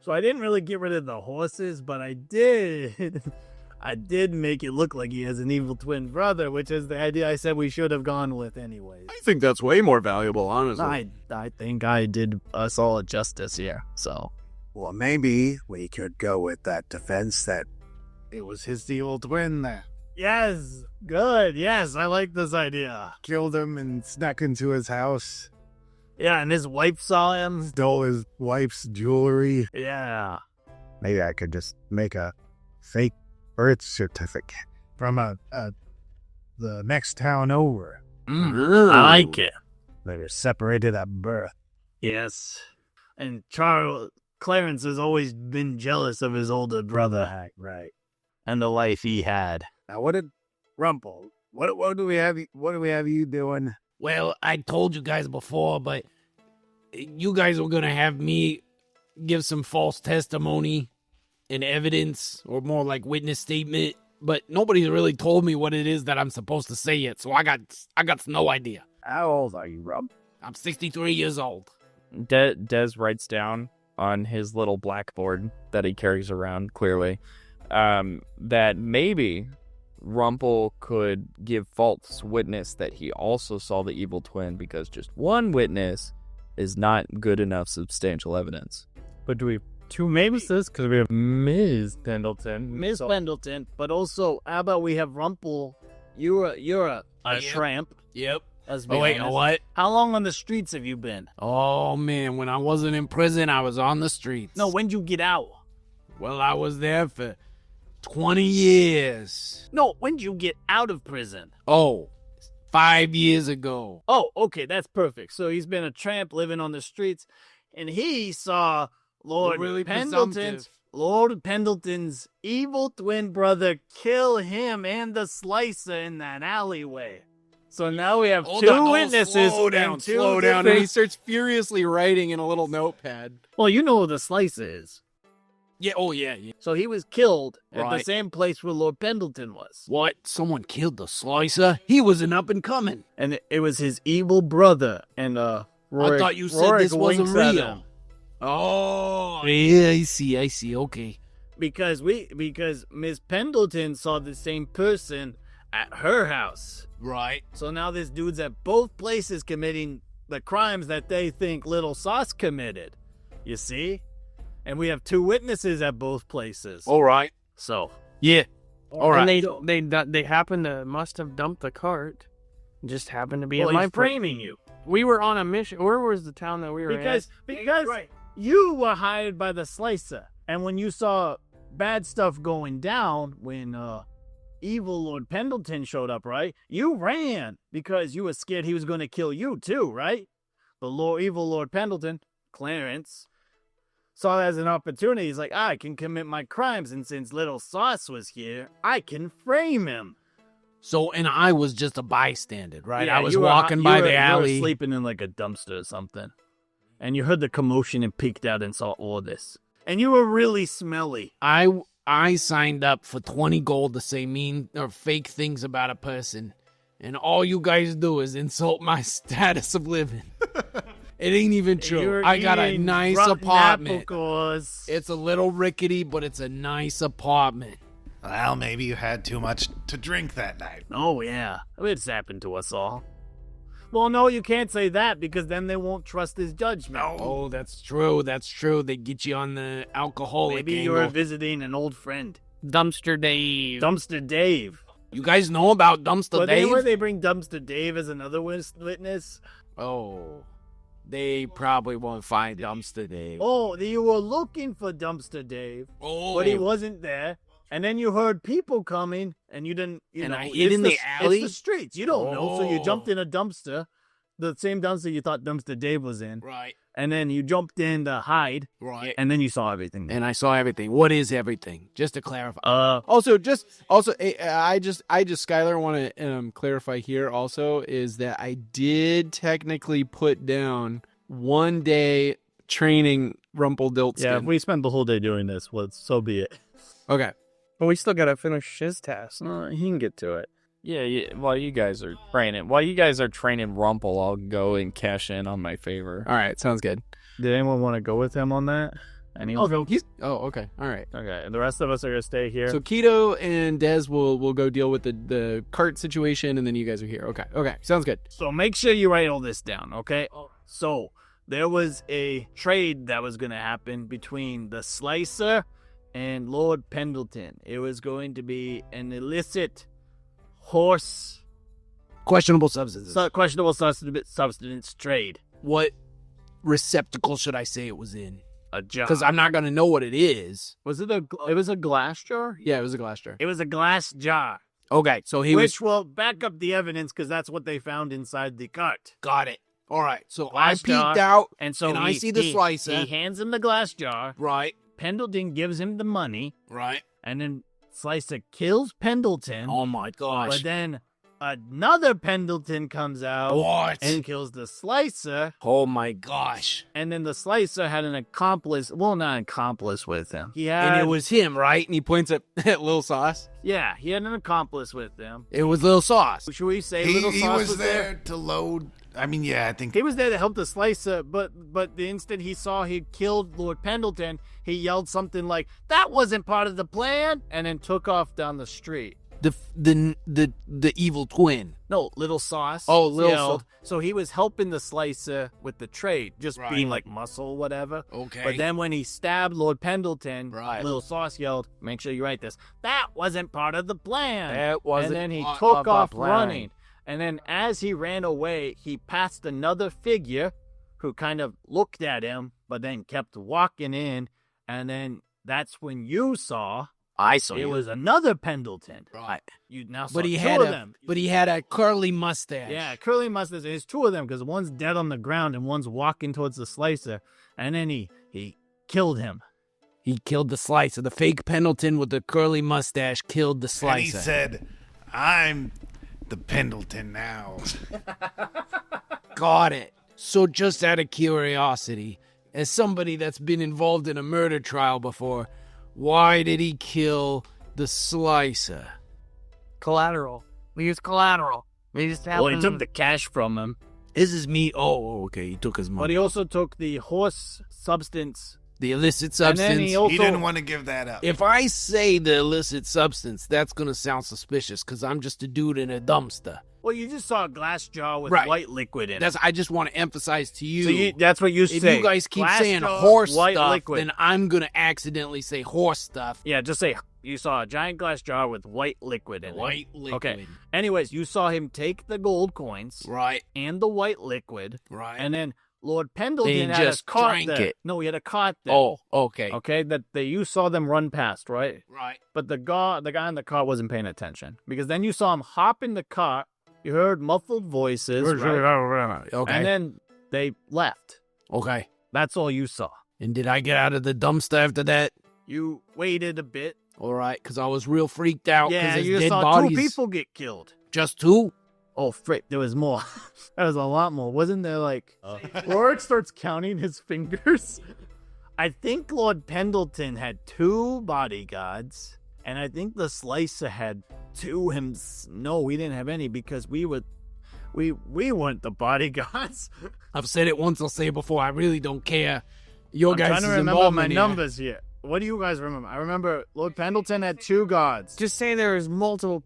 [SPEAKER 6] So I didn't really get rid of the horses, but I did. I did make it look like he has an evil twin brother, which is the idea I said we should have gone with anyways.
[SPEAKER 2] I think that's way more valuable, honestly.
[SPEAKER 6] I think I did us all a justice here, so.
[SPEAKER 8] Well, maybe we could go with that defense that
[SPEAKER 5] It was his evil twin that
[SPEAKER 6] Yes, good, yes, I like this idea.
[SPEAKER 5] killed him and snuck into his house,
[SPEAKER 6] Yeah, and his wife saw him.
[SPEAKER 5] stole his wife's jewelry.
[SPEAKER 6] Yeah.
[SPEAKER 8] Maybe I could just make a fake birth certificate from the next town over.
[SPEAKER 6] I like it.
[SPEAKER 8] They were separated at birth.
[SPEAKER 6] Yes. And Clarence has always been jealous of his older brother.
[SPEAKER 8] Right.
[SPEAKER 6] And the life he had.
[SPEAKER 8] Now, what did Rumple? What do we have? What do we have you doing?
[SPEAKER 1] Well, I told you guys before, but you guys were gonna have me give some false testimony and evidence, or more like witness statement. But nobody's really told me what it is that I'm supposed to say yet, so I got no idea.
[SPEAKER 8] How old are you, Rob?
[SPEAKER 1] I'm 63 years old.
[SPEAKER 3] Des writes down on his little blackboard that he carries around, clearly, that maybe Rumple could give false witness that he also saw the evil twin, because just one witness is not good enough substantial evidence.
[SPEAKER 5] But do we have two witnesses? Because we have Ms. Pendleton.
[SPEAKER 6] Miss Pendleton, but also, how about we have Rumple? You're a tramp.
[SPEAKER 1] Yep.
[SPEAKER 6] Let's be
[SPEAKER 1] Oh, wait,
[SPEAKER 6] honest.
[SPEAKER 1] what?
[SPEAKER 6] How long on the streets have you been?
[SPEAKER 1] Oh, man, when I wasn't in prison, I was on the streets.
[SPEAKER 6] No, when'd you get out?
[SPEAKER 1] Well, I was there for 20 years.
[SPEAKER 6] No, when'd you get out of prison?
[SPEAKER 1] Oh, 5 years ago.
[SPEAKER 6] Oh, okay, that's perfect. So he's been a tramp living on the streets, and he saw Lord
[SPEAKER 1] Really
[SPEAKER 6] Pendleton's evil twin brother kill him and the Slicer in that alleyway. So now we have two witnesses.
[SPEAKER 2] Slow
[SPEAKER 6] and
[SPEAKER 2] down,
[SPEAKER 6] two
[SPEAKER 2] slow down. And
[SPEAKER 6] different-
[SPEAKER 2] he starts furiously writing in a little notepad.
[SPEAKER 6] Well, you know who the Slicer is.
[SPEAKER 1] Yeah, oh, yeah.
[SPEAKER 6] So he was killed at the
[SPEAKER 1] Right.
[SPEAKER 6] same place where Lord Pendleton was.
[SPEAKER 1] What? Someone killed the Slicer? He was an up-and-coming.
[SPEAKER 6] And it was his evil brother. And Rorick,
[SPEAKER 1] I thought you said this wasn't
[SPEAKER 6] winks at
[SPEAKER 1] real.
[SPEAKER 6] him.
[SPEAKER 1] Oh, yeah, I see, okay.
[SPEAKER 6] Because Miss Pendleton saw the same person at her house.
[SPEAKER 1] Right.
[SPEAKER 6] So now this dude's at both places committing the crimes that they think Lil Sauce committed. You see? And we have two witnesses at both places.
[SPEAKER 1] All right.
[SPEAKER 6] So,
[SPEAKER 1] Yeah. All right.
[SPEAKER 9] And they happened to must have dumped the cart. Just happened to be
[SPEAKER 6] well,
[SPEAKER 9] in my
[SPEAKER 6] he's framing you.
[SPEAKER 9] We were on a mission. Where was the town that we were
[SPEAKER 6] Because
[SPEAKER 9] at?
[SPEAKER 6] you were hired by the Slicer. And when you saw bad stuff going down, when evil Lord Pendleton showed up, right? You ran because you were scared he was going to kill you too, right? But evil Lord Pendleton, Clarence, saw that as an opportunity. He's like, I can commit my crimes, and since Little Sauce was here, I can frame him.
[SPEAKER 1] So, and I was just a bystander, right?
[SPEAKER 6] Yeah,
[SPEAKER 1] I was
[SPEAKER 6] you were-
[SPEAKER 1] walking
[SPEAKER 6] you
[SPEAKER 1] by
[SPEAKER 6] were-
[SPEAKER 1] the
[SPEAKER 6] you were
[SPEAKER 1] alley.
[SPEAKER 6] sleeping in like a dumpster or something. And you heard the commotion and peeked out and saw all this. And you were really smelly.
[SPEAKER 1] I signed up for 20 gold to say mean or fake things about a person. And all you guys do is insult my status of living. It ain't even true.
[SPEAKER 6] You're
[SPEAKER 1] I got a
[SPEAKER 6] eating
[SPEAKER 1] nice
[SPEAKER 6] rotten
[SPEAKER 1] apartment.
[SPEAKER 6] apple cores.
[SPEAKER 1] It's a little rickety, but it's a nice apartment.
[SPEAKER 7] Well, maybe you had too much to drink that night.
[SPEAKER 6] Oh, yeah. It's happened to us all. Well, no, you can't say that because then they won't trust his judgment.
[SPEAKER 1] Oh, that's true. That's true. They get you on the alcoholic
[SPEAKER 6] Maybe you
[SPEAKER 1] angle.
[SPEAKER 6] were visiting an old friend.
[SPEAKER 9] Dumpster Dave.
[SPEAKER 6] Dumpster Dave.
[SPEAKER 1] You guys know about Dumpster
[SPEAKER 6] But
[SPEAKER 1] Dave?
[SPEAKER 6] where they bring Dumpster Dave as another witness.
[SPEAKER 1] Oh, they probably won't find Dumpster Dave.
[SPEAKER 6] Oh, you were looking for Dumpster Dave,
[SPEAKER 1] Oh,
[SPEAKER 6] but he wasn't there. And then you heard people coming, and you didn't,
[SPEAKER 1] And
[SPEAKER 6] know.
[SPEAKER 1] I hid
[SPEAKER 6] it's
[SPEAKER 1] in the alley?
[SPEAKER 6] It's the streets. You don't know, so you
[SPEAKER 1] Oh.
[SPEAKER 6] jumped in a dumpster, the same dumpster you thought Dumpster Dave was in.
[SPEAKER 1] Right,
[SPEAKER 6] And then you jumped in to hide,
[SPEAKER 1] right.
[SPEAKER 6] and then you saw everything.
[SPEAKER 1] And I saw everything. What is everything? Just to clarify.
[SPEAKER 2] Also, I just Skylar want to clarify here also is that I did technically put down 1 day training Rumpelstiltskin.
[SPEAKER 5] Yeah, if we spend the whole day doing this, well, so be it.
[SPEAKER 2] Okay.
[SPEAKER 9] But we still gotta finish his task.
[SPEAKER 5] He can get to it.
[SPEAKER 3] Yeah, while you guys are training Rumple, I'll go and cash in on my favor.
[SPEAKER 2] All right. Sounds good.
[SPEAKER 5] Did anyone want to go with him on that? Anyone?
[SPEAKER 2] Okay. All right.
[SPEAKER 5] Okay, and the rest of us are going to stay here.
[SPEAKER 2] So Keto and Dez will go deal with the cart situation, and then you guys are here. Okay. Sounds good.
[SPEAKER 6] So make sure you write all this down, okay? So there was a trade that was going to happen between the Slicer and Lord Pendleton. It was going to be an illicit horse,
[SPEAKER 1] Questionable substances.
[SPEAKER 6] questionable substance trade.
[SPEAKER 1] What receptacle should I say it was in?
[SPEAKER 6] a jar.
[SPEAKER 4] Because I'm not going to know what it is.
[SPEAKER 6] Was it it was a glass jar?
[SPEAKER 4] Yeah, it was a glass jar.
[SPEAKER 6] It was a glass jar.
[SPEAKER 4] Okay, so he
[SPEAKER 6] Which will back up the evidence because that's what they found inside the cart.
[SPEAKER 4] Got it. All right, so
[SPEAKER 6] Glass
[SPEAKER 4] I peeked
[SPEAKER 6] jar,
[SPEAKER 4] out,
[SPEAKER 6] and so
[SPEAKER 4] I see the slicer.
[SPEAKER 6] He hands him the glass jar.
[SPEAKER 4] Right,
[SPEAKER 6] Pendleton gives him the money,
[SPEAKER 4] right.
[SPEAKER 6] and then Slicer kills Pendleton.
[SPEAKER 4] Oh my gosh.
[SPEAKER 6] But then another Pendleton comes out
[SPEAKER 4] What?
[SPEAKER 6] and kills the Slicer.
[SPEAKER 4] Oh my gosh.
[SPEAKER 6] And then the Slicer had an accomplice. Well, not an accomplice with him. He had,
[SPEAKER 4] And it was him, right? And he points at Lil Sauce.
[SPEAKER 6] yeah, he had an accomplice with him.
[SPEAKER 4] It was Lil Sauce.
[SPEAKER 6] Should we say
[SPEAKER 7] He
[SPEAKER 6] Little Sauce
[SPEAKER 7] was
[SPEAKER 6] there?
[SPEAKER 7] there to load. I mean, yeah, I think
[SPEAKER 6] He was there to help the Slicer, but the instant he saw he killed Lord Pendleton, he yelled something like, "That wasn't part of the plan," and then took off down the street.
[SPEAKER 4] The evil twin.
[SPEAKER 6] No, Little Sauce.
[SPEAKER 4] Oh, Lil
[SPEAKER 6] yelled.
[SPEAKER 4] Sauce.
[SPEAKER 6] So he was helping the Slicer with the trade, just
[SPEAKER 4] Right.
[SPEAKER 6] being like muscle, whatever.
[SPEAKER 4] Okay.
[SPEAKER 6] But then when he stabbed Lord Pendleton,
[SPEAKER 4] Right.
[SPEAKER 6] Little Sauce yelled, "Make sure you write this. That wasn't part of the plan."
[SPEAKER 4] That wasn't
[SPEAKER 6] And then he
[SPEAKER 4] part
[SPEAKER 6] took
[SPEAKER 4] of the
[SPEAKER 6] off
[SPEAKER 4] plan.
[SPEAKER 6] running. And then as he ran away, he passed another figure who kind of looked at him, but then kept walking in. And then that's when you saw
[SPEAKER 4] I saw
[SPEAKER 6] it was another Pendleton.
[SPEAKER 4] right.
[SPEAKER 6] You now saw
[SPEAKER 4] But he
[SPEAKER 6] two
[SPEAKER 4] had
[SPEAKER 6] of them.
[SPEAKER 4] But he had a curly mustache.
[SPEAKER 6] Yeah, curly mustache. There's two of them because one's dead on the ground and one's walking towards the Slicer. And then he killed him.
[SPEAKER 4] He killed the Slicer. The fake Pendleton with the curly mustache killed the Slicer.
[SPEAKER 7] and he said, "I'm the Pendleton now."
[SPEAKER 4] Got it. So just out of curiosity, as somebody that's been involved in a murder trial before, why did he kill the Slicer?
[SPEAKER 9] Collateral. We use collateral. We just have
[SPEAKER 6] Well, he took the cash from him,
[SPEAKER 4] This is me. Oh, okay. He took his
[SPEAKER 6] but
[SPEAKER 4] money.
[SPEAKER 6] he also took the horse substance.
[SPEAKER 4] The illicit
[SPEAKER 6] And then
[SPEAKER 4] substance.
[SPEAKER 6] he also
[SPEAKER 7] He didn't want to give that up.
[SPEAKER 4] If I say the illicit substance, that's going to sound suspicious because I'm just a dude in a dumpster.
[SPEAKER 6] Well, you just saw a glass jar with
[SPEAKER 4] Right.
[SPEAKER 6] white liquid in it.
[SPEAKER 4] I just want to emphasize to you.
[SPEAKER 6] So that's what you
[SPEAKER 4] if
[SPEAKER 6] say.
[SPEAKER 4] you guys keep
[SPEAKER 6] Glass
[SPEAKER 4] saying
[SPEAKER 6] jar,
[SPEAKER 4] horse
[SPEAKER 6] white
[SPEAKER 4] stuff,
[SPEAKER 6] liquid.
[SPEAKER 4] then I'm going to accidentally say horse stuff.
[SPEAKER 6] Yeah, just say you saw a giant glass jar with white liquid in it.
[SPEAKER 4] White liquid.
[SPEAKER 6] Okay. Anyways, you saw him take the gold coins
[SPEAKER 4] Right,
[SPEAKER 6] and the white liquid,
[SPEAKER 4] right.
[SPEAKER 6] and then Lord Pendleton
[SPEAKER 4] Then
[SPEAKER 6] had
[SPEAKER 4] just
[SPEAKER 6] a cart
[SPEAKER 4] drank
[SPEAKER 6] there.
[SPEAKER 4] it.
[SPEAKER 6] No, he had a cart there.
[SPEAKER 4] Oh, okay.
[SPEAKER 6] Okay, that you saw them run past, right?
[SPEAKER 4] Right.
[SPEAKER 6] But the guy in the cart wasn't paying attention because then you saw him hop in the cart. You heard muffled voices, right?
[SPEAKER 4] Okay.
[SPEAKER 6] And then they left.
[SPEAKER 4] Okay.
[SPEAKER 6] That's all you saw.
[SPEAKER 4] And did I get out of the dumpster after that?
[SPEAKER 6] You waited a bit.
[SPEAKER 4] All right, because I was real freaked out because
[SPEAKER 6] Yeah,
[SPEAKER 4] there's
[SPEAKER 6] you
[SPEAKER 4] dead
[SPEAKER 6] saw
[SPEAKER 4] bodies.
[SPEAKER 6] two people get killed.
[SPEAKER 4] Just two?
[SPEAKER 6] Oh, frick, there was more. There was a lot more. Wasn't there like... Rorick starts counting his fingers. I think Lord Pendleton had 2 bodyguards, and I think the Slicer had 2 No, we didn't have any because we weren't the bodyguards.
[SPEAKER 4] I've said it once, I'll say it before. I really don't care. Your
[SPEAKER 6] I'm
[SPEAKER 4] guys'
[SPEAKER 6] trying to remember my
[SPEAKER 4] involvement here.
[SPEAKER 6] numbers here. What do you guys remember? I remember Lord Pendleton had 2 guards.
[SPEAKER 9] Just say there's multiple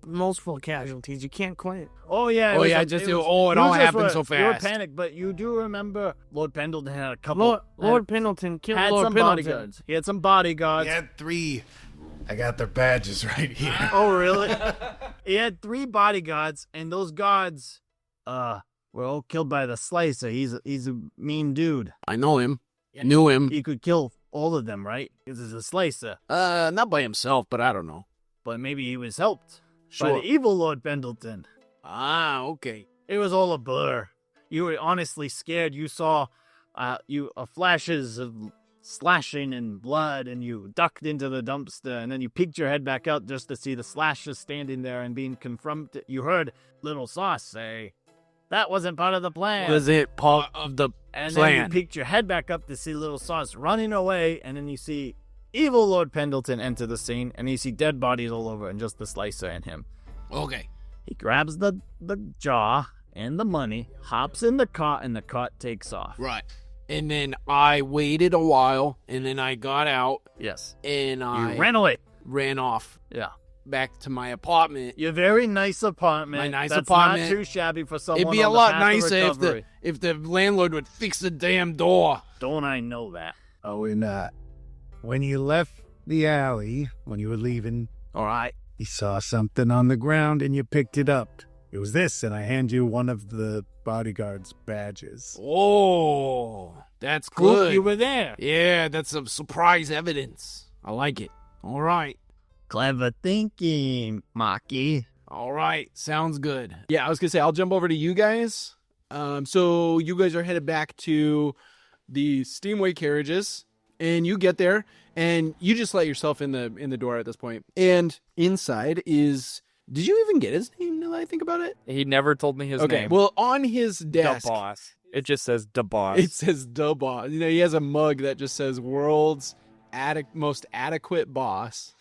[SPEAKER 9] casualties. You can't quit.
[SPEAKER 6] Oh yeah.
[SPEAKER 4] Oh, yeah, it all happened so
[SPEAKER 6] You were
[SPEAKER 4] fast.
[SPEAKER 6] panicked, but you do remember Lord Pendleton had a couple.
[SPEAKER 9] Lord Pendleton killed
[SPEAKER 6] had
[SPEAKER 9] Lord
[SPEAKER 6] some
[SPEAKER 9] Pendleton.
[SPEAKER 6] bodyguards. He had some bodyguards.
[SPEAKER 7] He had 3. I got their badges right here.
[SPEAKER 6] Oh really? He had 3 bodyguards, and those guards, were all killed by the Slicer. He's a mean dude.
[SPEAKER 4] I know him. Knew him.
[SPEAKER 6] He could kill all of them, right? Because he's a Slicer.
[SPEAKER 4] Not by himself, but I don't know.
[SPEAKER 6] But maybe he was helped by
[SPEAKER 4] Sure.
[SPEAKER 6] the evil Lord Pendleton.
[SPEAKER 4] Ah, okay.
[SPEAKER 6] It was all a blur. You were honestly scared. You saw flashes of slashing and blood, and you ducked into the dumpster, and then you peeked your head back out just to see the slashes standing there and being confronted. You heard Little Sauce say, "That wasn't part of the plan."
[SPEAKER 4] Was it part of the
[SPEAKER 6] And then you
[SPEAKER 4] plan?
[SPEAKER 6] peeked your head back up to see Little Sauce running away, and then you see evil Lord Pendleton enter the scene, and you see dead bodies all over, and just the Slicer and him.
[SPEAKER 4] Okay.
[SPEAKER 6] He grabs the jar and the money, hops in the cart, and the cart takes off.
[SPEAKER 4] Right. And then I waited a while, and then I got out,
[SPEAKER 6] Yes.
[SPEAKER 4] and I
[SPEAKER 6] You ran away.
[SPEAKER 4] ran off
[SPEAKER 6] Yeah.
[SPEAKER 4] back to my apartment.
[SPEAKER 6] Your very nice apartment.
[SPEAKER 4] My nice
[SPEAKER 6] That's
[SPEAKER 4] apartment.
[SPEAKER 6] not too shabby for someone
[SPEAKER 4] It'd be a
[SPEAKER 6] on the
[SPEAKER 4] lot
[SPEAKER 6] path of
[SPEAKER 4] nicer
[SPEAKER 6] recovery.
[SPEAKER 4] if the landlord would fix the damn door.
[SPEAKER 6] Don't I know that?
[SPEAKER 8] Oh, and when you left the alley, when you were leaving,
[SPEAKER 6] All right.
[SPEAKER 8] you saw something on the ground and you picked it up. It was this, and I hand you one of the bodyguard's badges.
[SPEAKER 4] Oh. That's
[SPEAKER 6] Proof
[SPEAKER 4] good.
[SPEAKER 6] you were there.
[SPEAKER 4] Yeah, that's some surprise evidence. I like it. All right.
[SPEAKER 6] Clever thinking, Maki.
[SPEAKER 4] All right. Sounds good.
[SPEAKER 2] Yeah, I was gonna say I'll jump over to you guys. So you guys are headed back to the Steamway carriages, and you get there, and you just let yourself in the door at this point. And inside is, did you even get his name? Now that I think about it.
[SPEAKER 3] He never told me his
[SPEAKER 2] Okay,
[SPEAKER 3] name.
[SPEAKER 2] well, on his
[SPEAKER 3] The
[SPEAKER 2] desk,
[SPEAKER 3] boss. It just says the boss.
[SPEAKER 2] it says "the boss." You know, he has a mug that just says "World's most adequate boss,"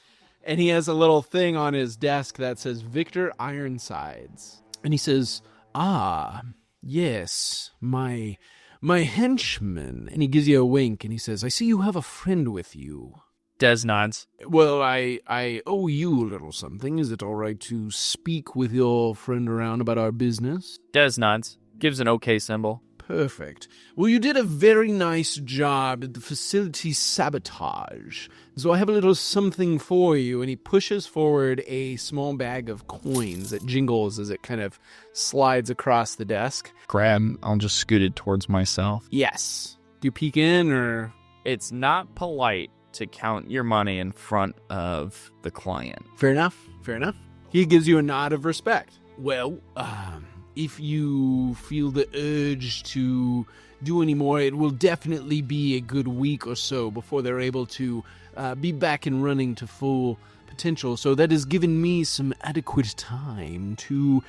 [SPEAKER 2] and he has a little thing on his desk that says "Victor Ironsides," and he says, "Ah, yes, my henchman," and he gives you a wink, and he says, "I see you have a friend with you."
[SPEAKER 3] Des nods.
[SPEAKER 4] Well, I owe you a little something. Is it all right to speak with your friend around about our business?
[SPEAKER 3] Des nods. Gives an okay symbol.
[SPEAKER 4] Perfect. Well, you did a very nice job at the facility sabotage. So I have a little something for you. And he pushes forward a small bag of coins that jingles as it kind of slides across the desk.
[SPEAKER 10] I'll just scoot it towards myself.
[SPEAKER 4] Yes. Do you peek in or?
[SPEAKER 3] It's not polite to count your money in front of the client.
[SPEAKER 2] Fair enough. Fair enough. He gives you a nod of respect.
[SPEAKER 4] Well, if you feel the urge to do any more, it will definitely be a good week or so before they're able to be back and running to full potential. So that has given me some adequate time to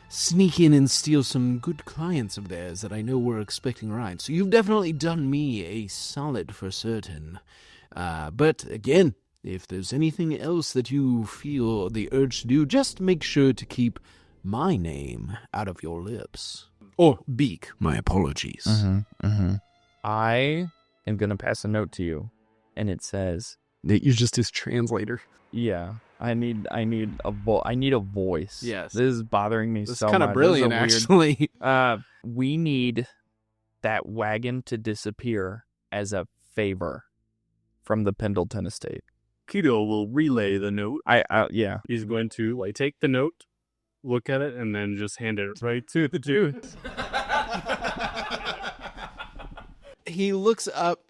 [SPEAKER 4] sneak in and steal some good clients of theirs that I know were expecting rides. So you've definitely done me a solid for certain. But again, if there's anything else that you feel the urge to do, just make sure to keep my name out of your lips. Or beak, my apologies.
[SPEAKER 3] I am going to pass a note to you, and it says,
[SPEAKER 2] That you're just his translator.
[SPEAKER 3] yeah, I need a voice.
[SPEAKER 2] Yes.
[SPEAKER 3] This is bothering me
[SPEAKER 2] This
[SPEAKER 3] so
[SPEAKER 2] is kind
[SPEAKER 3] much.
[SPEAKER 2] of
[SPEAKER 3] This is a
[SPEAKER 2] brilliant,
[SPEAKER 3] weird-
[SPEAKER 2] actually.
[SPEAKER 3] We need that wagon to disappear as a favor from the Pendleton estate.
[SPEAKER 5] Keto will relay the note.
[SPEAKER 3] Yeah.
[SPEAKER 5] He's going to take the note, look at it, and then just hand it right to the dude.
[SPEAKER 2] He looks up.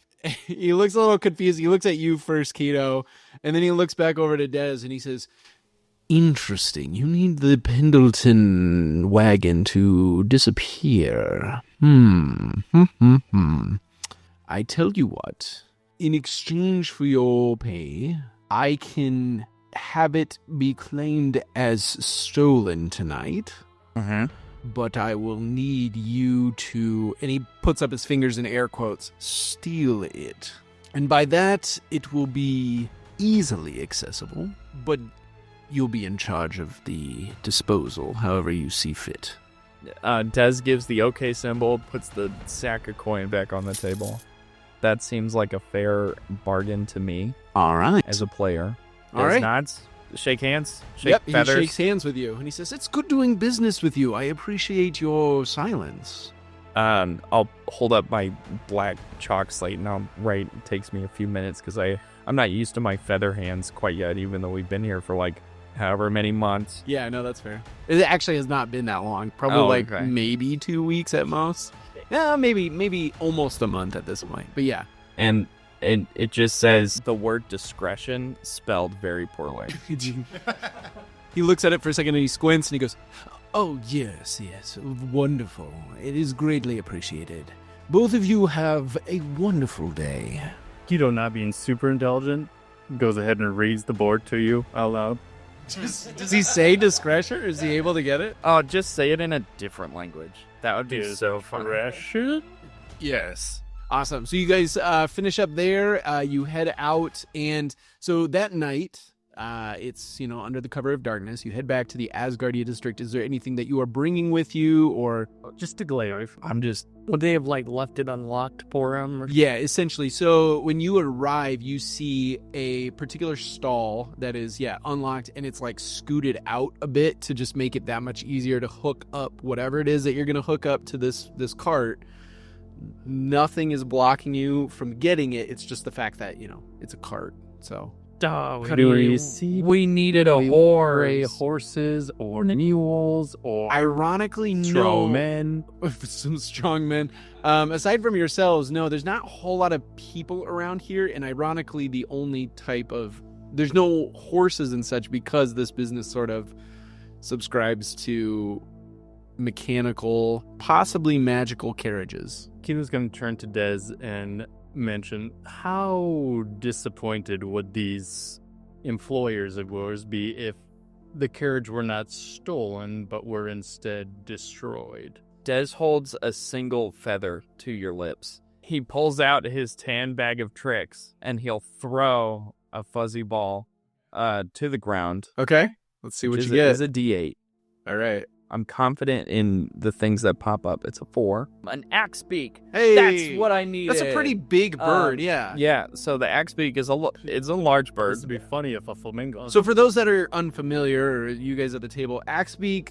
[SPEAKER 2] He looks a little confused. He looks at you first, Keto, and then he looks back over to Dez, and he says,
[SPEAKER 4] Interesting. You need the Pendleton wagon to disappear. I tell you what. In exchange for your pay, I can have it be claimed as stolen tonight. But I will need you to, and he puts up his fingers in air quotes, steal it. And by that, it will be easily accessible, but you'll be in charge of the disposal, however you see fit.
[SPEAKER 3] Des gives the okay symbol, puts the sack of coin back on the table. That seems like a fair bargain to me.
[SPEAKER 4] All right.
[SPEAKER 3] As a player.
[SPEAKER 2] All
[SPEAKER 3] Des
[SPEAKER 2] right.
[SPEAKER 3] nods. Shake hands. Shake
[SPEAKER 2] "Yep."
[SPEAKER 3] feathers.
[SPEAKER 2] He shakes hands with you, and he says,
[SPEAKER 4] It's good doing business with you. I appreciate your silence.
[SPEAKER 3] I'll hold up my black chalk slate and I'll write. It takes me a few minutes because I'm not used to my feather hands quite yet, even though we've been here for like however many months.
[SPEAKER 2] "Yeah, no, that's fair. It actually has not been that long. Probably
[SPEAKER 3] okay.
[SPEAKER 2] maybe 2 weeks at most. Yeah, maybe almost a month at this point. But yeah."
[SPEAKER 3] And it just says the word discretion spelled very poorly.
[SPEAKER 2] He looks at it for a second and he squints and he goes,
[SPEAKER 4] Oh, yes, wonderful. It is greatly appreciated. Both of you have a wonderful day.
[SPEAKER 5] Keto, not being super intelligent, goes ahead and reads the board to you out loud.
[SPEAKER 2] "Does he say discretion? Or is he able to get it?"
[SPEAKER 3] Oh, just say it in a different language. That would be so fun.
[SPEAKER 5] Discretion?
[SPEAKER 3] Yes.
[SPEAKER 2] Awesome. So you guys finish up there. You head out, and so that night, it's under the cover of darkness. You head back to the Asgardia district. Is there anything that you are bringing with you, or
[SPEAKER 5] Just a glare.
[SPEAKER 9] Would they have left it unlocked for him?
[SPEAKER 2] yeah, essentially. So when you arrive, you see a particular stall that is unlocked, and it's scooted out a bit to just make it that much easier to hook up whatever it is that you're going to hook up to this cart. Nothing is blocking you from getting it. It's just the fact that it's a cart. So
[SPEAKER 3] We needed a
[SPEAKER 2] Gray
[SPEAKER 3] horse.
[SPEAKER 2] horses or mules or
[SPEAKER 4] Ironically, no.
[SPEAKER 2] strong men.
[SPEAKER 4] Some strong men. Aside from yourselves, no, there's not a whole lot of people around here. And ironically, the only type of... There's no horses and such because this business sort of subscribes to mechanical, possibly magical carriages.
[SPEAKER 5] Keto's going to turn to Dez and mention, how disappointed would these employers of yours be if the carriage were not stolen but were instead destroyed?
[SPEAKER 3] Des holds a single feather to your lips. He pulls out his tan bag of tricks, and he'll throw a fuzzy ball to the ground.
[SPEAKER 4] Okay. Let's see what you get.
[SPEAKER 3] It's a D8.
[SPEAKER 4] All right.
[SPEAKER 3] I'm confident in the things that pop up. It's a 4. An axe beak.
[SPEAKER 4] Hey,
[SPEAKER 3] That's what I needed.
[SPEAKER 4] That's a pretty big bird, yeah.
[SPEAKER 3] Yeah, so the axe beak is it's a large bird.
[SPEAKER 5] This would be funny if a flamingo...
[SPEAKER 4] So for those that are unfamiliar, or you guys at the table, Axebeak,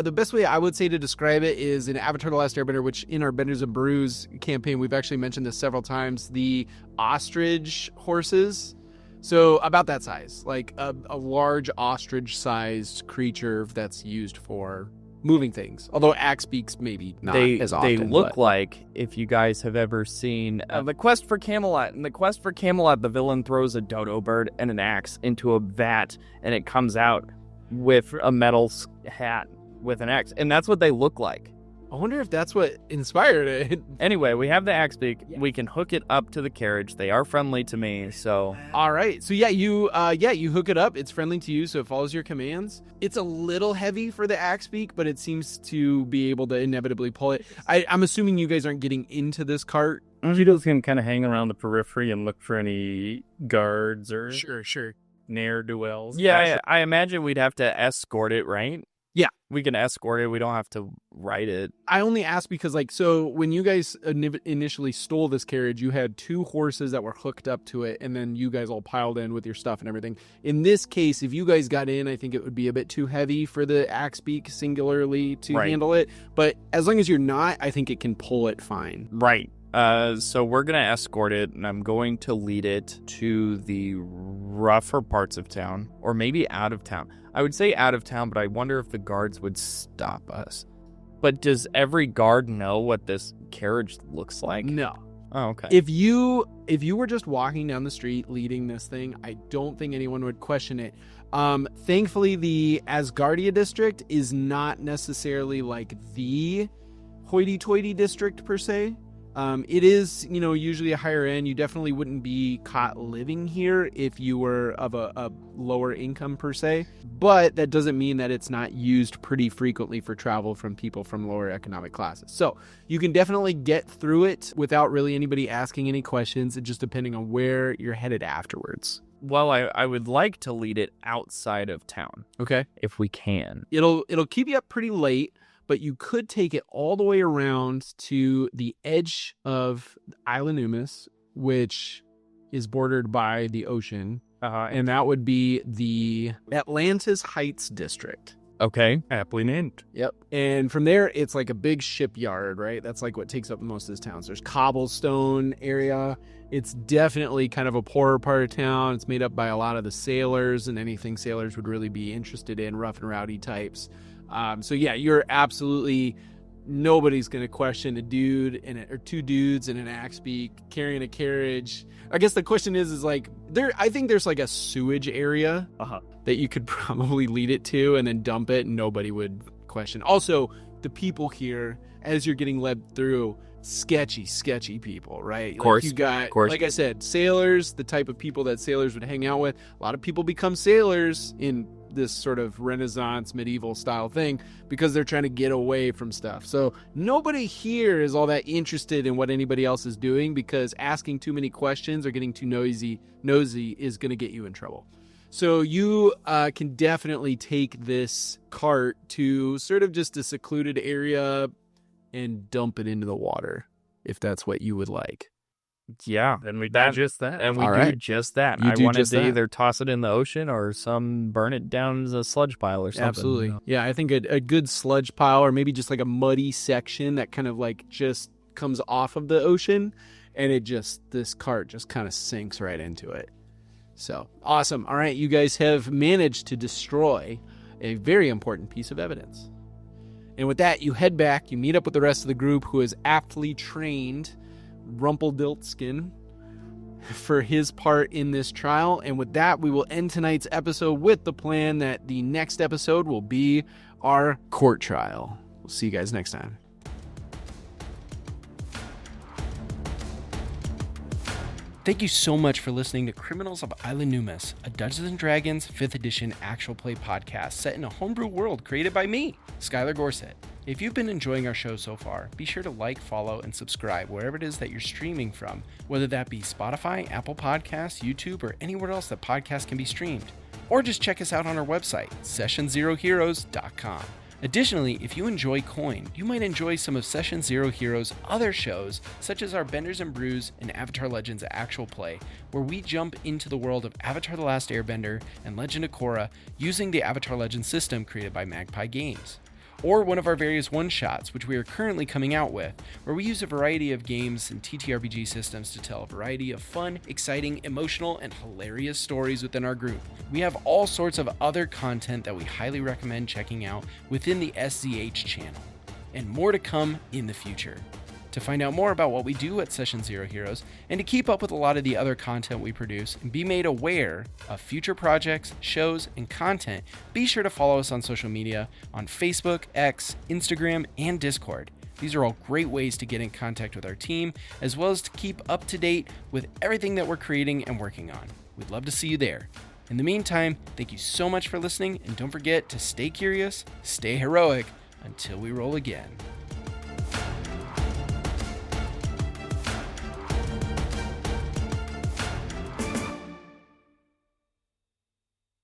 [SPEAKER 4] the best way I would say to describe it is in Avatar The Last Airbender, which in our Benders and Brews campaign, we've actually mentioned this several times, the ostrich horses. So about that size, like a large ostrich-sized creature that's used for moving things. Although Axebeaks maybe not as often.
[SPEAKER 3] They look like, if you guys have ever seen The Quest for Camelot. In The Quest for Camelot, the villain throws a dodo bird and an axe into a vat, and it comes out with a metal hat with an axe. And that's what they look like.
[SPEAKER 4] I wonder if that's what inspired it.
[SPEAKER 3] Anyway, we have the axe beak. Yeah. We can hook it up to the carriage. They are friendly to me, so...
[SPEAKER 4] All right. So you hook it up. It's friendly to you, so it follows your commands. It's a little heavy for the axe beak, but it seems to be able to inevitably pull it. I'm assuming you guys aren't getting into this cart.
[SPEAKER 5] Vito's can kind of hang around the periphery and look for any guards or
[SPEAKER 4] Sure.
[SPEAKER 5] ne'er-do-wells.
[SPEAKER 3] Yeah, I imagine we'd have to escort it, right?
[SPEAKER 4] Yeah.
[SPEAKER 3] We can escort it. We don't have to ride it.
[SPEAKER 4] I only ask because, so when you guys initially stole this carriage, you had 2 horses that were hooked up to it, and then you guys all piled in with your stuff and everything. In this case, if you guys got in, I think it would be a bit too heavy for the Axebeak singularly to handle it. But as long as you're not, I think it can pull it fine.
[SPEAKER 3] Right. So we're going to escort it, and I'm going to lead it to the rougher parts of town, or maybe out of town. I would say out of town, but I wonder if the guards would stop us. But does every guard know what this carriage looks like?
[SPEAKER 4] No.
[SPEAKER 3] Oh, okay.
[SPEAKER 4] If you were just walking down the street leading this thing, I don't think anyone would question it. Thankfully, the Asgardia district is not necessarily like the hoity-toity district per se. It is, usually a higher end. You definitely wouldn't be caught living here if you were of a lower income per se. But that doesn't mean that it's not used pretty frequently for travel from people from lower economic classes. So you can definitely get through it without really anybody asking any questions, just depending on where you're headed afterwards.
[SPEAKER 3] Well, I would like to lead it outside of town.
[SPEAKER 4] Okay.
[SPEAKER 3] If we can.
[SPEAKER 4] It'll keep you up pretty late. But you could take it all the way around to the edge of Isla Numus, which is bordered by the ocean. And that would be the Atlantis Heights district.
[SPEAKER 3] Okay.
[SPEAKER 5] Aptly named.
[SPEAKER 4] Yep. And from there, it's like a big shipyard, right? That's like what takes up most of this town. So there's cobblestone area. It's definitely kind of a poorer part of town. It's made up by a lot of the sailors and anything sailors would really be interested in, rough and rowdy types. So yeah, you're absolutely, nobody's going to question a dude or 2 dudes in an Axebeak carrying a carriage. I guess the question is like, I think there's like a sewage area that you could probably lead it to and then dump it and nobody would question. Also, the people here, as you're getting led through, sketchy people, right?
[SPEAKER 3] Of course.
[SPEAKER 4] Like you got, like I said, sailors, the type of people that sailors would hang out with. A lot of people become sailors in this sort of Renaissance medieval style thing because they're trying to get away from stuff. So nobody here is all that interested in what anybody else is doing because asking too many questions or getting too nosy is going to get you in trouble. So you can definitely take this cart to sort of just a secluded area and dump it into the water if that's what you would like.
[SPEAKER 3] Yeah.
[SPEAKER 5] And we do just that.
[SPEAKER 3] And we do just that. I wanted to either toss it in the ocean or burn it down as a sludge pile or something.
[SPEAKER 4] Absolutely. Yeah, I think a good sludge pile or maybe just like a muddy section that kind of like just comes off of the ocean and this cart just kind of sinks right into it. So, awesome. All right, you guys have managed to destroy a very important piece of evidence. And with that, you head back, you meet up with the rest of the group who has aptly trained Rumpelstiltskin for his part in this trial. And with that, we will end tonight's episode with the plan that the next episode will be our court trial. We'll see you guys next time.
[SPEAKER 1] Thank you so much for listening to Criminals of Isla Numus, a Dungeons & Dragons 5th edition actual play podcast set in a homebrew world created by me, Skylar Gorset. If you've been enjoying our show so far, be sure to like, follow, and subscribe wherever it is that you're streaming from, whether that be Spotify, Apple Podcasts, YouTube, or anywhere else that podcasts can be streamed. Or just check us out on our website, sessionzeroheroes.com. Additionally, if you enjoy Coin, you might enjoy some of Session Zero Heroes' other shows, such as our Benders and Brews and Avatar Legends Actual Play, where we jump into the world of Avatar The Last Airbender and Legend of Korra using the Avatar Legends system created by Magpie Games. Or one of our various one-shots, which we are currently coming out with, where we use a variety of games and TTRPG systems to tell a variety of fun, exciting, emotional, and hilarious stories within our group. We have all sorts of other content that we highly recommend checking out within the SZH channel, and more to come in the future. To find out more about what we do at Session Zero Heroes, and to keep up with a lot of the other content we produce and be made aware of future projects, shows, and content, be sure to follow us on social media on Facebook, X, Instagram, and Discord. These are all great ways to get in contact with our team, as well as to keep up to date with everything that we're creating and working on. We'd love to see you there. In the meantime, thank you so much for listening, and don't forget to stay curious, stay heroic, until we roll again.